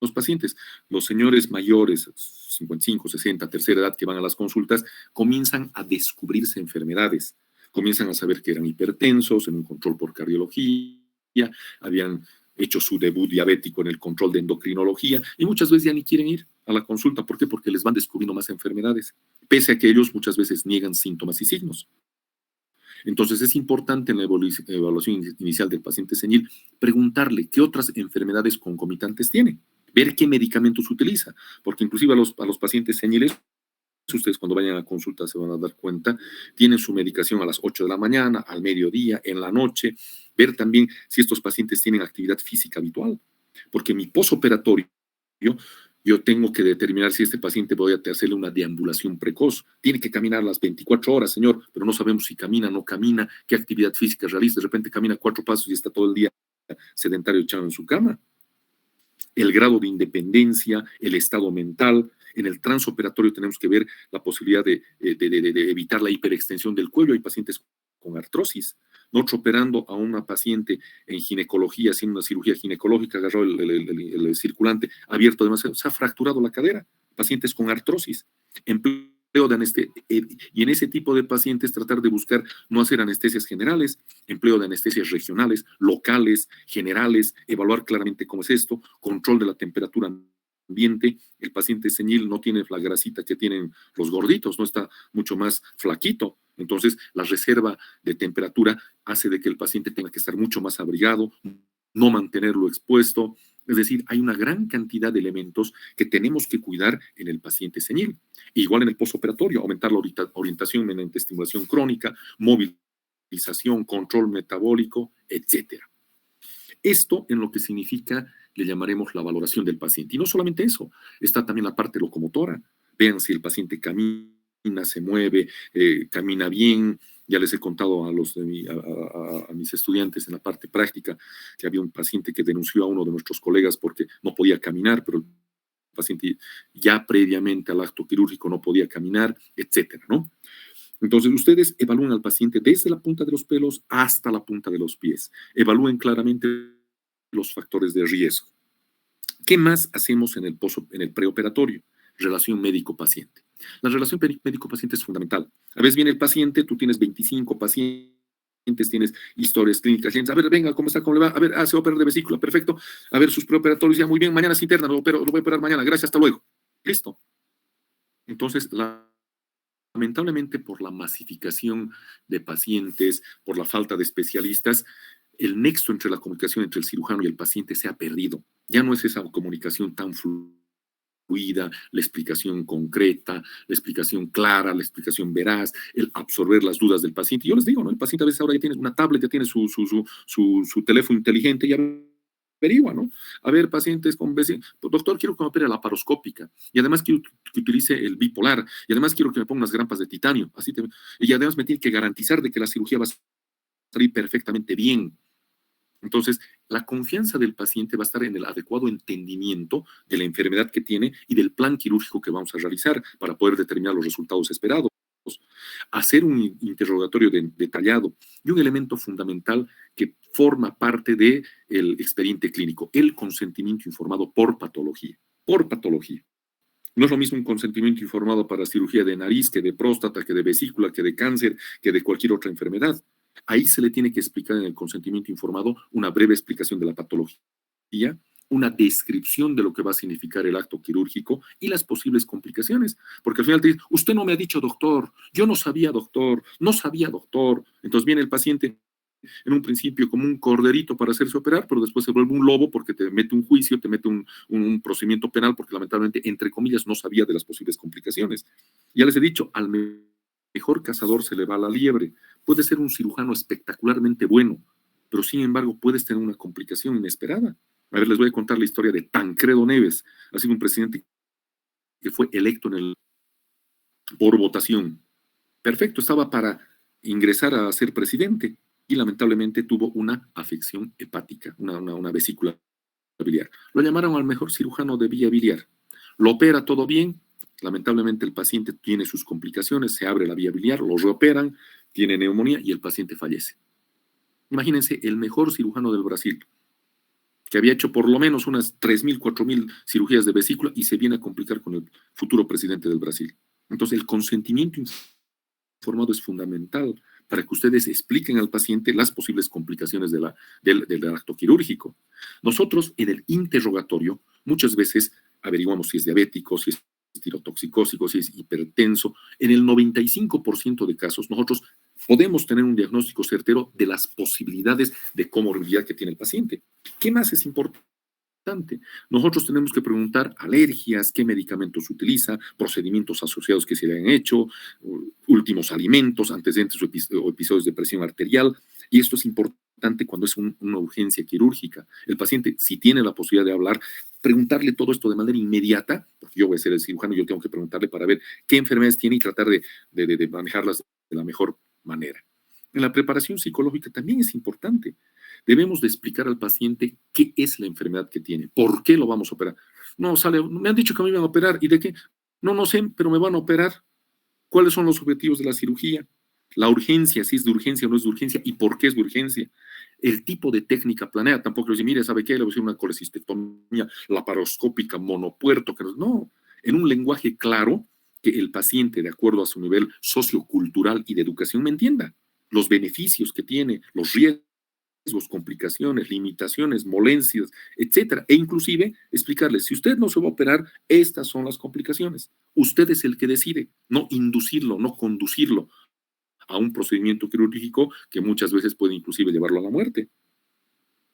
los pacientes. Los señores mayores, 55, 60, tercera edad, que van a las consultas, comienzan a descubrirse enfermedades. Comienzan a saber que eran hipertensos en un control por cardiología, habían hecho su debut diabético en el control de endocrinología y muchas veces ya ni quieren ir a la consulta. ¿Por qué? Porque les van descubriendo más enfermedades, pese a que ellos muchas veces niegan síntomas y signos. Entonces es importante en la evaluación inicial del paciente senil preguntarle qué otras enfermedades concomitantes tiene, ver qué medicamentos utiliza, porque inclusive a los pacientes seniles, ustedes cuando vayan a consulta se van a dar cuenta, tienen su medicación a las 8 de la mañana, al mediodía, en la noche, ver también si estos pacientes tienen actividad física habitual, porque mi posoperatorio yo tengo que determinar si este paciente voy a hacerle una deambulación precoz. Tiene que caminar las 24 horas, señor, pero no sabemos si camina o no camina, qué actividad física realiza. De repente camina 4 pasos y está todo el día sedentario echado en su cama. El grado de independencia, el estado mental. En el transoperatorio tenemos que ver la posibilidad de evitar la hiperextensión del cuello. Hay pacientes con artrosis. Nosotros operando a una paciente en ginecología, haciendo una cirugía ginecológica, agarró el circulante abierto demasiado, se ha fracturado la cadera. Pacientes con artrosis. Empleo de anestesia. Y en ese tipo de pacientes tratar de buscar no hacer anestesias generales, empleo de anestesias regionales, locales, generales, evaluar claramente cómo es esto, control de la temperatura ambiente. El paciente senil no tiene la grasita que tienen los gorditos, no está mucho más flaquito. Entonces, la reserva de temperatura hace de que el paciente tenga que estar mucho más abrigado, no mantenerlo expuesto. Es decir, hay una gran cantidad de elementos que tenemos que cuidar en el paciente senil. Igual en el postoperatorio, aumentar la orientación mediante estimulación crónica, movilización, control metabólico, etcétera. Esto en lo que significa, le llamaremos la valoración del paciente. Y no solamente eso, está también la parte locomotora. Vean si el paciente camina, se mueve, camina bien. Ya les he contado a mis estudiantes en la parte práctica que había un paciente que denunció a uno de nuestros colegas porque no podía caminar, pero el paciente ya previamente al acto quirúrgico no podía caminar, etcétera, ¿no? Entonces, ustedes evalúen al paciente desde la punta de los pelos hasta la punta de los pies. Evalúen claramente los factores de riesgo. ¿Qué más hacemos en el preoperatorio? Relación médico-paciente. La relación médico-paciente es fundamental. A veces viene el paciente, tú tienes 25 pacientes, tienes historias clínicas, a ver, venga, ¿cómo está? ¿Cómo le va? A ver, se va a operar de vesícula, perfecto. A ver, sus preoperatorios, ya muy bien, mañana se interna, lo voy a operar mañana, gracias, hasta luego. Listo. Entonces, lamentablemente por la masificación de pacientes, por la falta de especialistas, el nexo entre la comunicación entre el cirujano y el paciente se ha perdido. Ya no es esa comunicación tan fluida, la explicación concreta, la explicación clara, la explicación veraz, el absorber las dudas del paciente. Yo les digo, ¿no? El paciente a veces ahora ya tiene una tablet, ya tiene su teléfono inteligente, ya averigua, ¿no? A ver, pacientes con doctor, quiero que me opere la laparoscópica y además quiero que utilice el bipolar y además quiero que me ponga unas grampas de titanio, y además me tiene que garantizar de que la cirugía va a salir perfectamente bien. Entonces, la confianza del paciente va a estar en el adecuado entendimiento de la enfermedad que tiene y del plan quirúrgico que vamos a realizar para poder determinar los resultados esperados. Hacer un interrogatorio detallado y un elemento fundamental que forma parte del expediente clínico, el consentimiento informado por patología. Por patología. No es lo mismo un consentimiento informado para cirugía de nariz, que de próstata, que de vesícula, que de cáncer, que de cualquier otra enfermedad. Ahí se le tiene que explicar en el consentimiento informado una breve explicación de la patología, una descripción de lo que va a significar el acto quirúrgico y las posibles complicaciones. Porque al final te dice, usted no me ha dicho, doctor, yo no sabía, doctor, no sabía, doctor. Entonces viene el paciente en un principio como un corderito para hacerse operar, pero después se vuelve un lobo porque te mete un juicio, te mete un procedimiento penal porque lamentablemente, entre comillas, no sabía de las posibles complicaciones. Ya les he dicho, al mejor cazador se le va la liebre. Puede ser un cirujano espectacularmente bueno, pero sin embargo puedes tener una complicación inesperada. A ver, les voy a contar la historia de Tancredo Neves. Ha sido un presidente que fue electo por votación. Perfecto, estaba para ingresar a ser presidente y lamentablemente tuvo una afección hepática, una vesícula biliar. Lo llamaron al mejor cirujano de vía biliar. Lo opera todo bien, lamentablemente el paciente tiene sus complicaciones, se abre la vía biliar, lo reoperan, tiene neumonía y el paciente fallece. Imagínense, el mejor cirujano del Brasil, que había hecho por lo menos unas 3.000, 4.000 cirugías de vesícula y se viene a complicar con el futuro presidente del Brasil. Entonces, el consentimiento informado es fundamental para que ustedes expliquen al paciente las posibles complicaciones del acto quirúrgico. Nosotros, en el interrogatorio, muchas veces averiguamos si es diabético, si es tirotoxicósico, si es hipertenso. En el 95% de casos, nosotros podemos tener un diagnóstico certero de las posibilidades de comorbilidad que tiene el paciente. ¿Qué más es importante? Nosotros tenemos que preguntar alergias, qué medicamentos utiliza, procedimientos asociados que se le han hecho, últimos alimentos, antecedentes o episodios de presión arterial, y esto es importante cuando es una urgencia quirúrgica. El paciente, si tiene la posibilidad de hablar, preguntarle todo esto de manera inmediata, porque yo voy a ser el cirujano, yo tengo que preguntarle para ver qué enfermedades tiene y tratar de manejarlas de la mejor manera. En la preparación psicológica también es importante. Debemos de explicar al paciente qué es la enfermedad que tiene, por qué lo vamos a operar. No, me han dicho que me iban a operar, ¿y de qué? No, no sé, pero me van a operar. ¿Cuáles son los objetivos de la cirugía? La urgencia, si es de urgencia o no es de urgencia, y por qué es de urgencia. El tipo de técnica planeada, tampoco le dice, mire, ¿sabe qué? Le voy a decir una colecistectomía laparoscópica monopuerto. Que no, en un lenguaje claro que el paciente, de acuerdo a su nivel sociocultural y de educación, me entienda los beneficios que tiene, los riesgos, complicaciones, limitaciones, molencias, etcétera. E inclusive explicarles, si usted no se va a operar, estas son las complicaciones. Usted es el que decide, no inducirlo, no conducirlo a un procedimiento quirúrgico que muchas veces puede inclusive llevarlo a la muerte.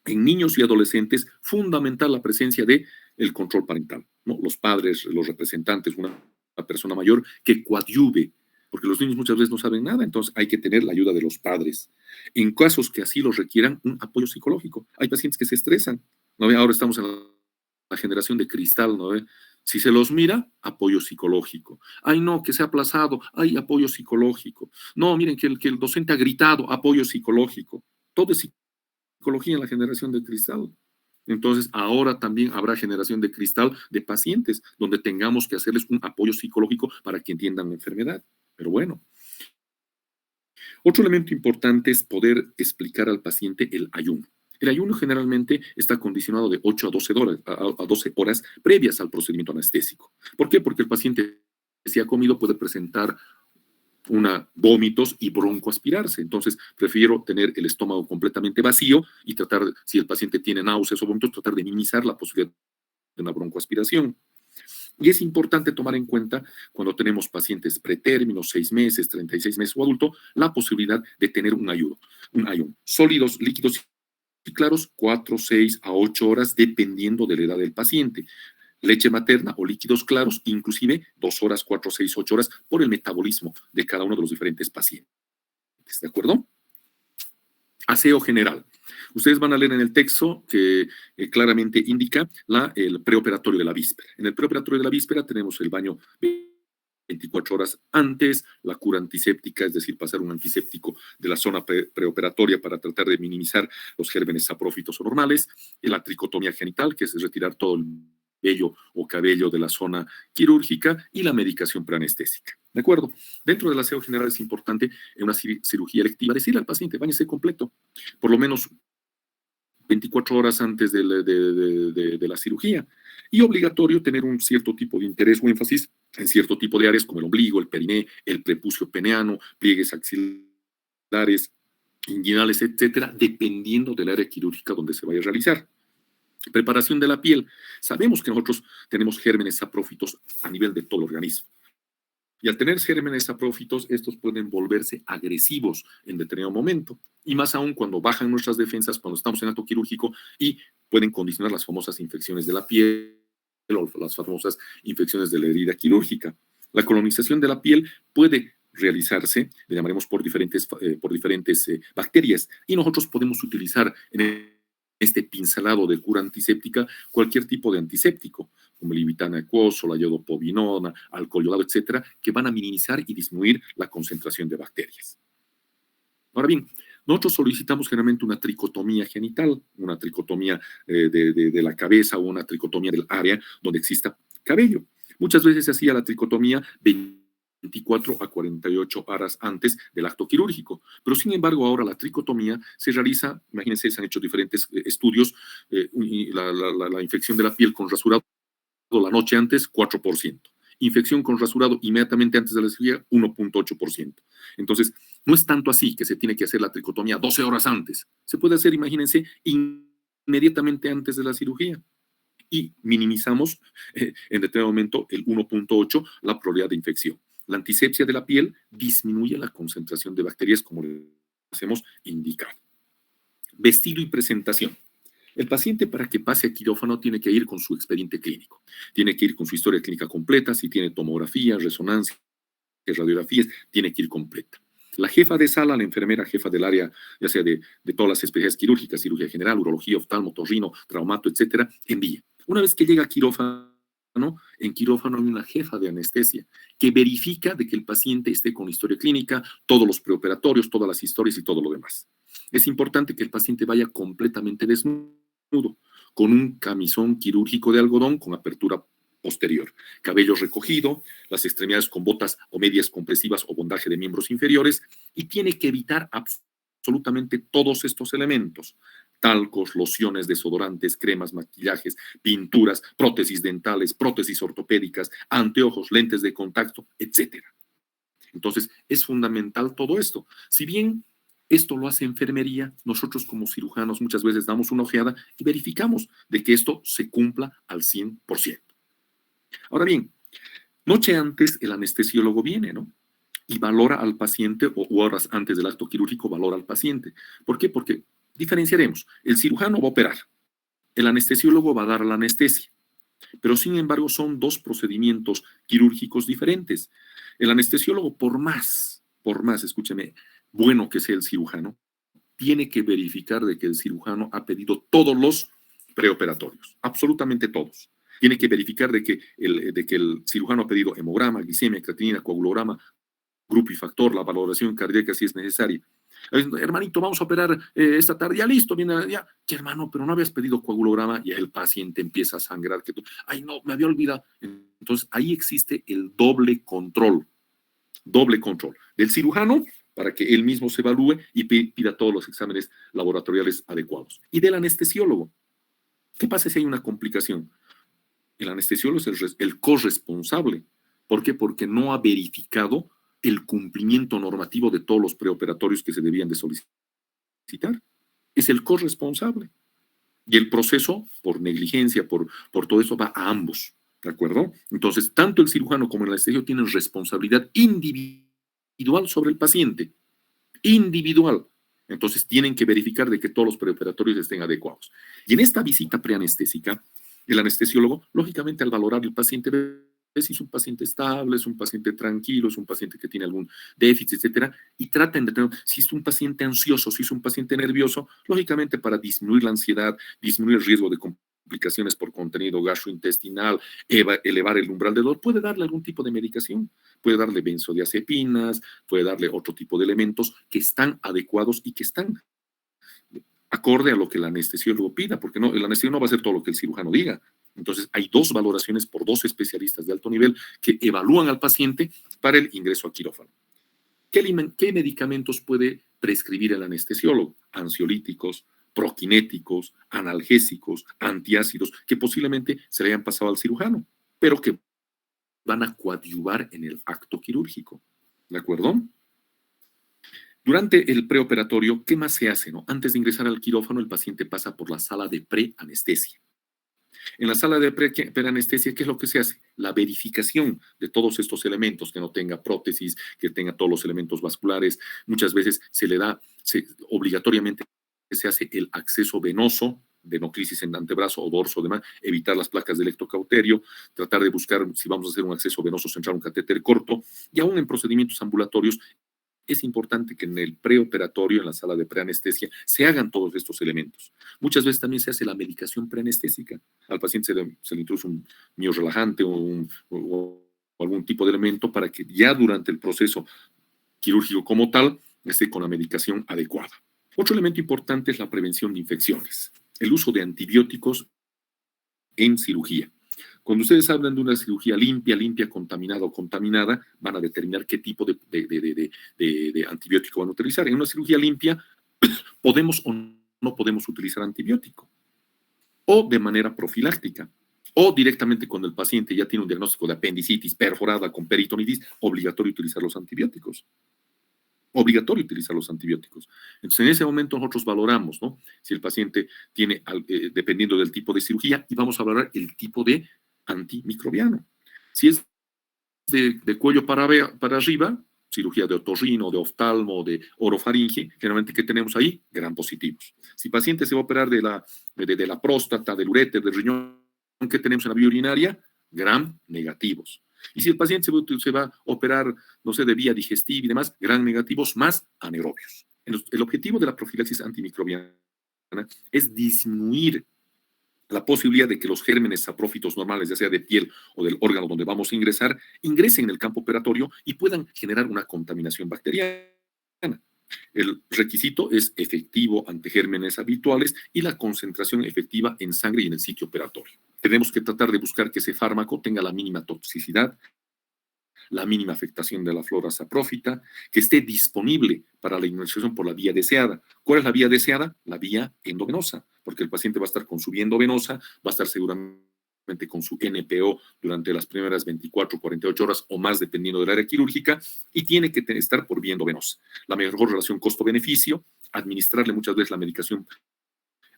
En niños y adolescentes, fundamental la presencia de el control parental, ¿no? Los padres, los representantes, una persona mayor que coadyuve, porque los niños muchas veces no saben nada, entonces hay que tener la ayuda de los padres. En casos que así los requieran, un apoyo psicológico. Hay pacientes que se estresan, ¿no? Ahora estamos en la generación de cristal, ¿no? Si se los mira, apoyo psicológico. Ay, no, que se ha aplazado, hay apoyo psicológico. No, miren que el docente ha gritado, apoyo psicológico. Todo es psicología en la generación de cristal. Entonces, ahora también habrá generación de cristal de pacientes donde tengamos que hacerles un apoyo psicológico para que entiendan la enfermedad. Pero bueno, otro elemento importante es poder explicar al paciente el ayuno. El ayuno generalmente está condicionado de 8 a 12 horas, a 12 horas previas al procedimiento anestésico. ¿Por qué? Porque el paciente, si ha comido, puede presentar vómitos y broncoaspirarse. Entonces, prefiero tener el estómago completamente vacío y tratar, si el paciente tiene náuseas o vómitos, tratar de minimizar la posibilidad de una broncoaspiración. Y es importante tomar en cuenta cuando tenemos pacientes pretérminos, 6 meses, 36 meses o adulto, la posibilidad de tener un ayuno. Sólidos, líquidos y claros, 4, 6 a 8 horas, dependiendo de la edad del paciente. Leche materna o líquidos claros, inclusive 2 horas, 4, 6, 8 horas, por el metabolismo de cada uno de los diferentes pacientes. ¿De acuerdo? Aseo general. Ustedes van a leer en el texto que claramente indica el preoperatorio de la víspera. En el preoperatorio de la víspera tenemos el baño 24 horas antes, la cura antiséptica, es decir, pasar un antiséptico de la zona preoperatoria para tratar de minimizar los gérmenes saprófitos o normales, la tricotomía genital, que es retirar todo el vello o cabello de la zona quirúrgica, y la medicación preanestésica. ¿De acuerdo? Dentro del aseo general es importante en una cirugía electiva decirle al paciente, báñese completo, por lo menos 24 horas antes de la cirugía. Y obligatorio tener un cierto tipo de interés o énfasis en cierto tipo de áreas como el ombligo, el periné, el prepucio peneano, pliegues axilares, inguinales, etcétera, dependiendo del área quirúrgica donde se vaya a realizar. Preparación de la piel. Sabemos que nosotros tenemos gérmenes saprófitos a nivel de todo el organismo. Y al tener gérmenes saprófitos, estos pueden volverse agresivos en determinado momento. Y más aún cuando bajan nuestras defensas, cuando estamos en acto quirúrgico, y pueden condicionar las famosas infecciones de la piel o las famosas infecciones de la herida quirúrgica. La colonización de la piel puede realizarse, le llamaremos por diferentes bacterias, y nosotros podemos utilizar en este pincelado de cura antiséptica cualquier tipo de antiséptico, como el ibitana acuoso, la iodopovinona, alcohol iodado, etcétera, que van a minimizar y disminuir la concentración de bacterias. Ahora bien, nosotros solicitamos generalmente una tricotomía genital, una tricotomía de la cabeza o una tricotomía del área donde exista cabello. Muchas veces se hacía la tricotomía 24 a 48 horas antes del acto quirúrgico. Pero sin embargo, ahora la tricotomía se realiza, imagínense, se han hecho diferentes estudios, la infección de la piel con rasurado la noche antes, 4%. Infección con rasurado inmediatamente antes de la cirugía, 1.8%. Entonces, no es tanto así que se tiene que hacer la tricotomía 12 horas antes. Se puede hacer, imagínense, inmediatamente antes de la cirugía. Y minimizamos en determinado momento el 1.8 la probabilidad de infección. La antisepsia de la piel disminuye la concentración de bacterias como les hemos indicado. Vestido y presentación. El paciente, para que pase a quirófano, tiene que ir con su expediente clínico. Tiene que ir con su historia clínica completa. Si tiene tomografía, resonancia, radiografías, tiene que ir completa. La jefa de sala, la enfermera jefa del área, ya sea de todas las especialidades quirúrgicas, cirugía general, urología, oftalmo, otorrino, traumato, etcétera, envía. Una vez que llega a quirófano, en quirófano hay una jefa de anestesia que verifica de que el paciente esté con historia clínica, todos los preoperatorios, todas las historias y todo lo demás. Es importante que el paciente vaya completamente desnudo, con un camisón quirúrgico de algodón con apertura posterior, cabello recogido, las extremidades con botas o medias compresivas o bondaje de miembros inferiores, y tiene que evitar absolutamente todos estos elementos: talcos, lociones, desodorantes, cremas, maquillajes, pinturas, prótesis dentales, prótesis ortopédicas, anteojos, lentes de contacto, etc. Entonces, es fundamental todo esto. Si bien esto lo hace enfermería, nosotros como cirujanos muchas veces damos una ojeada y verificamos de que esto se cumpla al 100%. Ahora bien, noche antes el anestesiólogo viene, ¿no? Y valora al paciente, o horas antes del acto quirúrgico valora al paciente. ¿Por qué? Porque diferenciaremos. El cirujano va a operar, el anestesiólogo va a dar la anestesia, pero sin embargo son dos procedimientos quirúrgicos diferentes. El anestesiólogo, escúcheme, bueno que sea el cirujano, tiene que verificar de que el cirujano ha pedido todos los preoperatorios, absolutamente todos. Tiene que verificar de que el cirujano ha pedido hemograma, glicemia, creatinina, coagulograma, grupo y factor, la valoración cardíaca si es necesaria. Hermanito, vamos a operar esta tarde, ya listo, viene ya. ¿Qué, hermano? Pero no habías pedido coagulograma, y el paciente empieza a sangrar. Ay, no, me había olvidado. Entonces, ahí existe el doble control del cirujano para que él mismo se evalúe y pida todos los exámenes laboratoriales adecuados. Y del anestesiólogo. ¿Qué pasa si hay una complicación? El anestesiólogo es el corresponsable. ¿Por qué? Porque no ha verificado el cumplimiento normativo de todos los preoperatorios que se debían de solicitar. Es el corresponsable. Y el proceso, por negligencia, por todo eso, va a ambos. ¿De acuerdo? Entonces, tanto el cirujano como el anestesiólogo tienen responsabilidad individual sobre el paciente. Individual. Entonces, tienen que verificar de que todos los preoperatorios estén adecuados. Y en esta visita preanestésica, el anestesiólogo, lógicamente, al valorar el paciente, ve si es un paciente estable, es un paciente tranquilo, es un paciente que tiene algún déficit, etcétera, y traten de tener, si es un paciente ansioso, si es un paciente nervioso, lógicamente para disminuir la ansiedad, disminuir el riesgo de complicaciones por contenido gastrointestinal, elevar el umbral de dolor, puede darle algún tipo de medicación, puede darle benzodiazepinas, puede darle otro tipo de elementos que están adecuados y que están acorde a lo que el anestesiólogo pida, porque no, el anestesiólogo no va a hacer todo lo que el cirujano diga. Entonces, hay dos valoraciones por dos especialistas de alto nivel que evalúan al paciente para el ingreso a quirófano. ¿Qué medicamentos puede prescribir el anestesiólogo? Ansiolíticos, proquinéticos, analgésicos, antiácidos, que posiblemente se le hayan pasado al cirujano, pero que van a coadyuvar en el acto quirúrgico. ¿De acuerdo? Durante el preoperatorio, ¿qué más se hace, no? Antes de ingresar al quirófano, el paciente pasa por la sala de preanestesia. En la sala de preanestesia, ¿qué es lo que se hace? La verificación de todos estos elementos, que no tenga prótesis, que tenga todos los elementos vasculares. Muchas veces se le da, obligatoriamente se hace el acceso venoso, venoclisis en antebrazo o dorso, demás, evitar las placas de electrocauterio, tratar de buscar, si vamos a hacer un acceso venoso central, un catéter corto, y aún en procedimientos ambulatorios, es importante que en el preoperatorio, en la sala de preanestesia, se hagan todos estos elementos. Muchas veces también se hace la medicación preanestésica. Al paciente se le introduce un miorrelajante o algún tipo de elemento para que ya durante el proceso quirúrgico como tal esté con la medicación adecuada. Otro elemento importante es la prevención de infecciones. El uso de antibióticos en cirugía. Cuando ustedes hablan de una cirugía limpia, contaminada o contaminada, van a determinar qué tipo de antibiótico van a utilizar. En una cirugía limpia, podemos o no podemos utilizar antibiótico, o de manera profiláctica, o directamente cuando el paciente ya tiene un diagnóstico de apendicitis perforada con peritonitis, obligatorio utilizar los antibióticos. Obligatorio utilizar los antibióticos. Entonces, en ese momento nosotros valoramos, ¿no? Si el paciente tiene, dependiendo del tipo de cirugía, y vamos a valorar el tipo de antimicrobiano. Si es de cuello para arriba, cirugía de otorrino, de oftalmo, de orofaringe, generalmente, ¿qué tenemos ahí? Gram positivos. Si el paciente se va a operar de la próstata, del uréter, del riñón, ¿qué tenemos en la vía urinaria? Gram negativos. Y si el paciente se va a operar, no sé, de vía digestiva y demás, gram negativos más anaerobios. El objetivo de la profilaxis antimicrobiana es disminuir la posibilidad de que los gérmenes saprófitos normales, ya sea de piel o del órgano donde vamos a ingresar, ingresen en el campo operatorio y puedan generar una contaminación bacteriana. El requisito es efectivo ante gérmenes habituales y la concentración efectiva en sangre y en el sitio operatorio. Tenemos que tratar de buscar que ese fármaco tenga la mínima toxicidad, la mínima afectación de la flora saprófita, que esté disponible para la inmunización por la vía deseada. ¿Cuál es la vía deseada? La vía endovenosa, porque el paciente va a estar con su vía endovenosa, va a estar seguramente con su NPO durante las primeras 24, 48 horas o más, dependiendo del área quirúrgica, y tiene que estar por vía endovenosa. La mejor relación costo-beneficio, administrarle muchas veces la medicación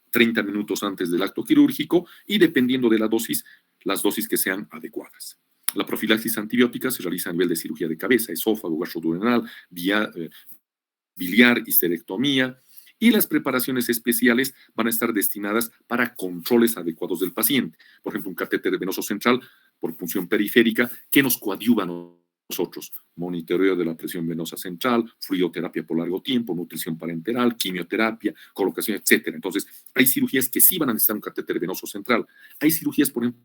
30 minutos antes del acto quirúrgico y dependiendo de la dosis, las dosis que sean adecuadas. La profilaxis antibiótica se realiza a nivel de cirugía de cabeza, esófago, gastroduodenal, biliar, histerectomía, y las preparaciones especiales van a estar destinadas para controles adecuados del paciente. Por ejemplo, un catéter venoso central por punción periférica que nos coadyuva a nosotros. Monitoreo de la presión venosa central, fluidoterapia por largo tiempo, nutrición parenteral, quimioterapia, colocación, etc. Entonces, hay cirugías que sí van a necesitar un catéter venoso central. Hay cirugías, por ejemplo,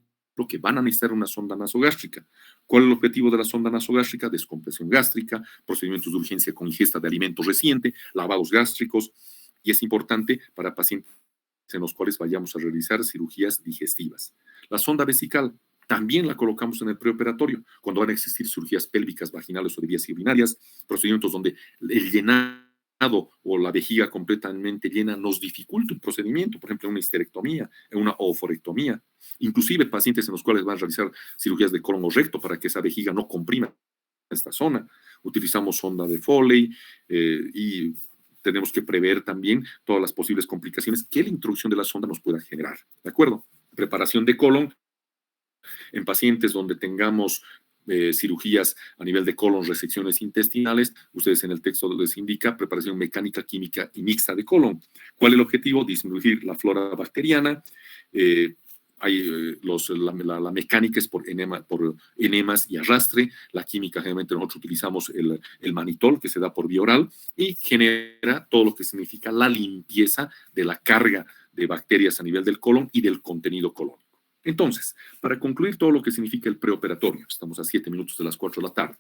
que van a necesitar una sonda nasogástrica. ¿Cuál es el objetivo de la sonda nasogástrica? Descompresión gástrica, procedimientos de urgencia con ingesta de alimentos reciente, lavados gástricos, y es importante para pacientes en los cuales vayamos a realizar cirugías digestivas. La sonda vesical también la colocamos en el preoperatorio, cuando van a existir cirugías pélvicas, vaginales o de vías urinarias, procedimientos donde el llenado o la vejiga completamente llena nos dificulta un procedimiento, por ejemplo, en una histerectomía, en una oforectomía, inclusive pacientes en los cuales van a realizar cirugías de colon o recto para que esa vejiga no comprima esta zona. Utilizamos sonda de Foley y tenemos que prever también todas las posibles complicaciones que la introducción de la sonda nos pueda generar. ¿De acuerdo? Preparación de colon en pacientes donde tengamos cirugías a nivel de colon, resecciones intestinales. Ustedes en el texto les indica preparación mecánica, química y mixta de colon. ¿Cuál es el objetivo? Disminuir la flora bacteriana. La mecánica es por enemas y arrastre. La química, generalmente nosotros utilizamos el manitol, que se da por vía oral, y genera todo lo que significa la limpieza de la carga de bacterias a nivel del colon y del contenido colónico. Entonces, para concluir todo lo que significa el preoperatorio, estamos a 7 minutos de las 4 de la tarde.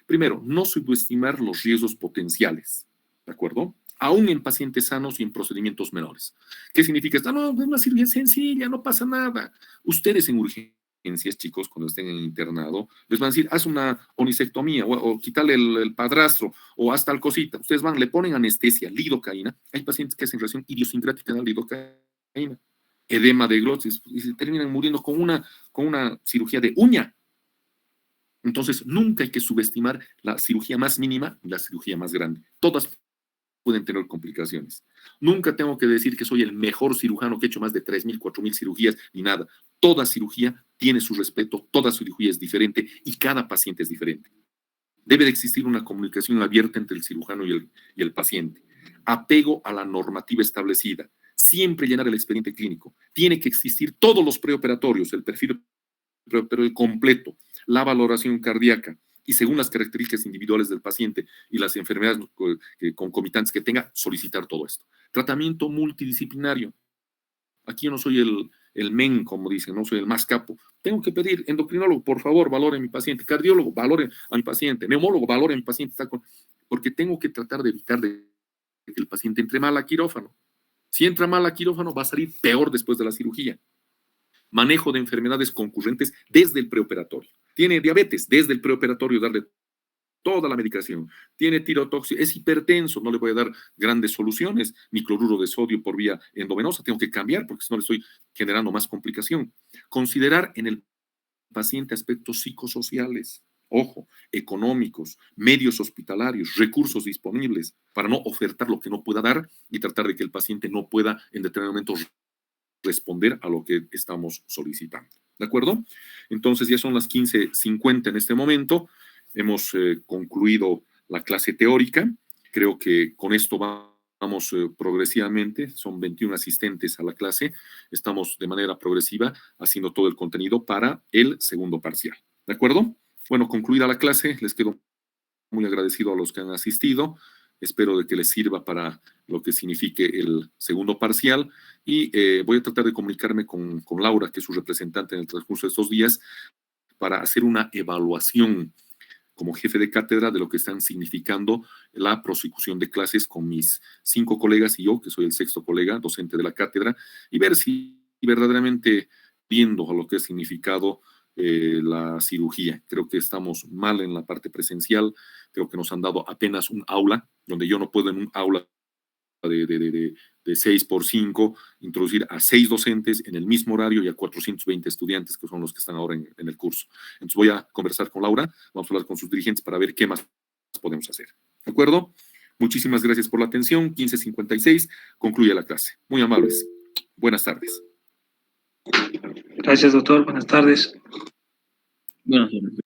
Primero, no subestimar los riesgos potenciales, ¿de acuerdo? Aún en pacientes sanos y en procedimientos menores. ¿Qué significa esto? No, es una cirugía sencilla, no pasa nada. Ustedes en urgencias, chicos, cuando estén en internado, les van a decir, haz una onicectomía o quítale el padrastro o haz tal cosita. Ustedes van, le ponen anestesia, lidocaína. Hay pacientes que hacen reacción idiosincrática a la lidocaína, edema de glotis, y se terminan muriendo con una cirugía de uña. Entonces, nunca hay que subestimar la cirugía más mínima y la cirugía más grande. Todas pueden tener complicaciones. Nunca tengo que decir que soy el mejor cirujano que he hecho más de 3,000, 4,000 cirugías, ni nada. Toda cirugía tiene su respeto, toda cirugía es diferente y cada paciente es diferente. Debe de existir una comunicación abierta entre el cirujano y el paciente. Apego a la normativa establecida. Siempre llenar el expediente clínico. Tiene que existir todos los preoperatorios, el perfil preoperatorio completo, la valoración cardíaca y según las características individuales del paciente y las enfermedades concomitantes que tenga, solicitar todo esto. Tratamiento multidisciplinario. Aquí yo no soy el men, como dicen, no soy el más capo. Tengo que pedir, endocrinólogo, por favor, valore a mi paciente. Cardiólogo, valore a mi paciente. Neumólogo, valore a mi paciente. Porque tengo que tratar de evitar que el paciente entre mal a quirófano. Si entra mal a quirófano, va a salir peor después de la cirugía. manejo de enfermedades concurrentes desde el preoperatorio. Tiene diabetes, desde el preoperatorio darle toda la medicación. Tiene tirotoxia, es hipertenso, no le voy a dar grandes soluciones, ni cloruro de sodio por vía endovenosa, tengo que cambiar porque si no le estoy generando más complicación. Considerar en el paciente aspectos psicosociales, ojo, económicos, medios hospitalarios, recursos disponibles, para no ofertar lo que no pueda dar y tratar de que el paciente no pueda en determinado momento responder a lo que estamos solicitando. ¿De acuerdo? Entonces ya son las 15:50 en este momento. Hemos concluido la clase teórica. Creo que con esto vamos progresivamente. Son 21 asistentes a la clase. Estamos de manera progresiva haciendo todo el contenido para el segundo parcial. ¿De acuerdo? Bueno, concluida la clase, les quedo muy agradecido a los que han asistido. Espero de que les sirva para lo que signifique el segundo parcial y voy a tratar de comunicarme con Laura, que es su representante en el transcurso de estos días, para hacer una evaluación como jefe de cátedra de lo que están significando la prosecución de clases con mis 5 colegas y yo, que soy el 6º colega, docente de la cátedra, y ver si verdaderamente viendo a lo que ha significado la cirugía. Creo que estamos mal en la parte presencial, creo que nos han dado apenas un aula, donde yo no puedo en un aula de 6 por 5 introducir a 6 docentes en el mismo horario y a 420 estudiantes, que son los que están ahora en el curso. Entonces voy a conversar con Laura, vamos a hablar con sus dirigentes para ver qué más podemos hacer. ¿De acuerdo? Muchísimas gracias por la atención. 15:56, concluye la clase. Muy amables. Buenas tardes. Gracias, doctor. Buenas tardes. Buenas tardes.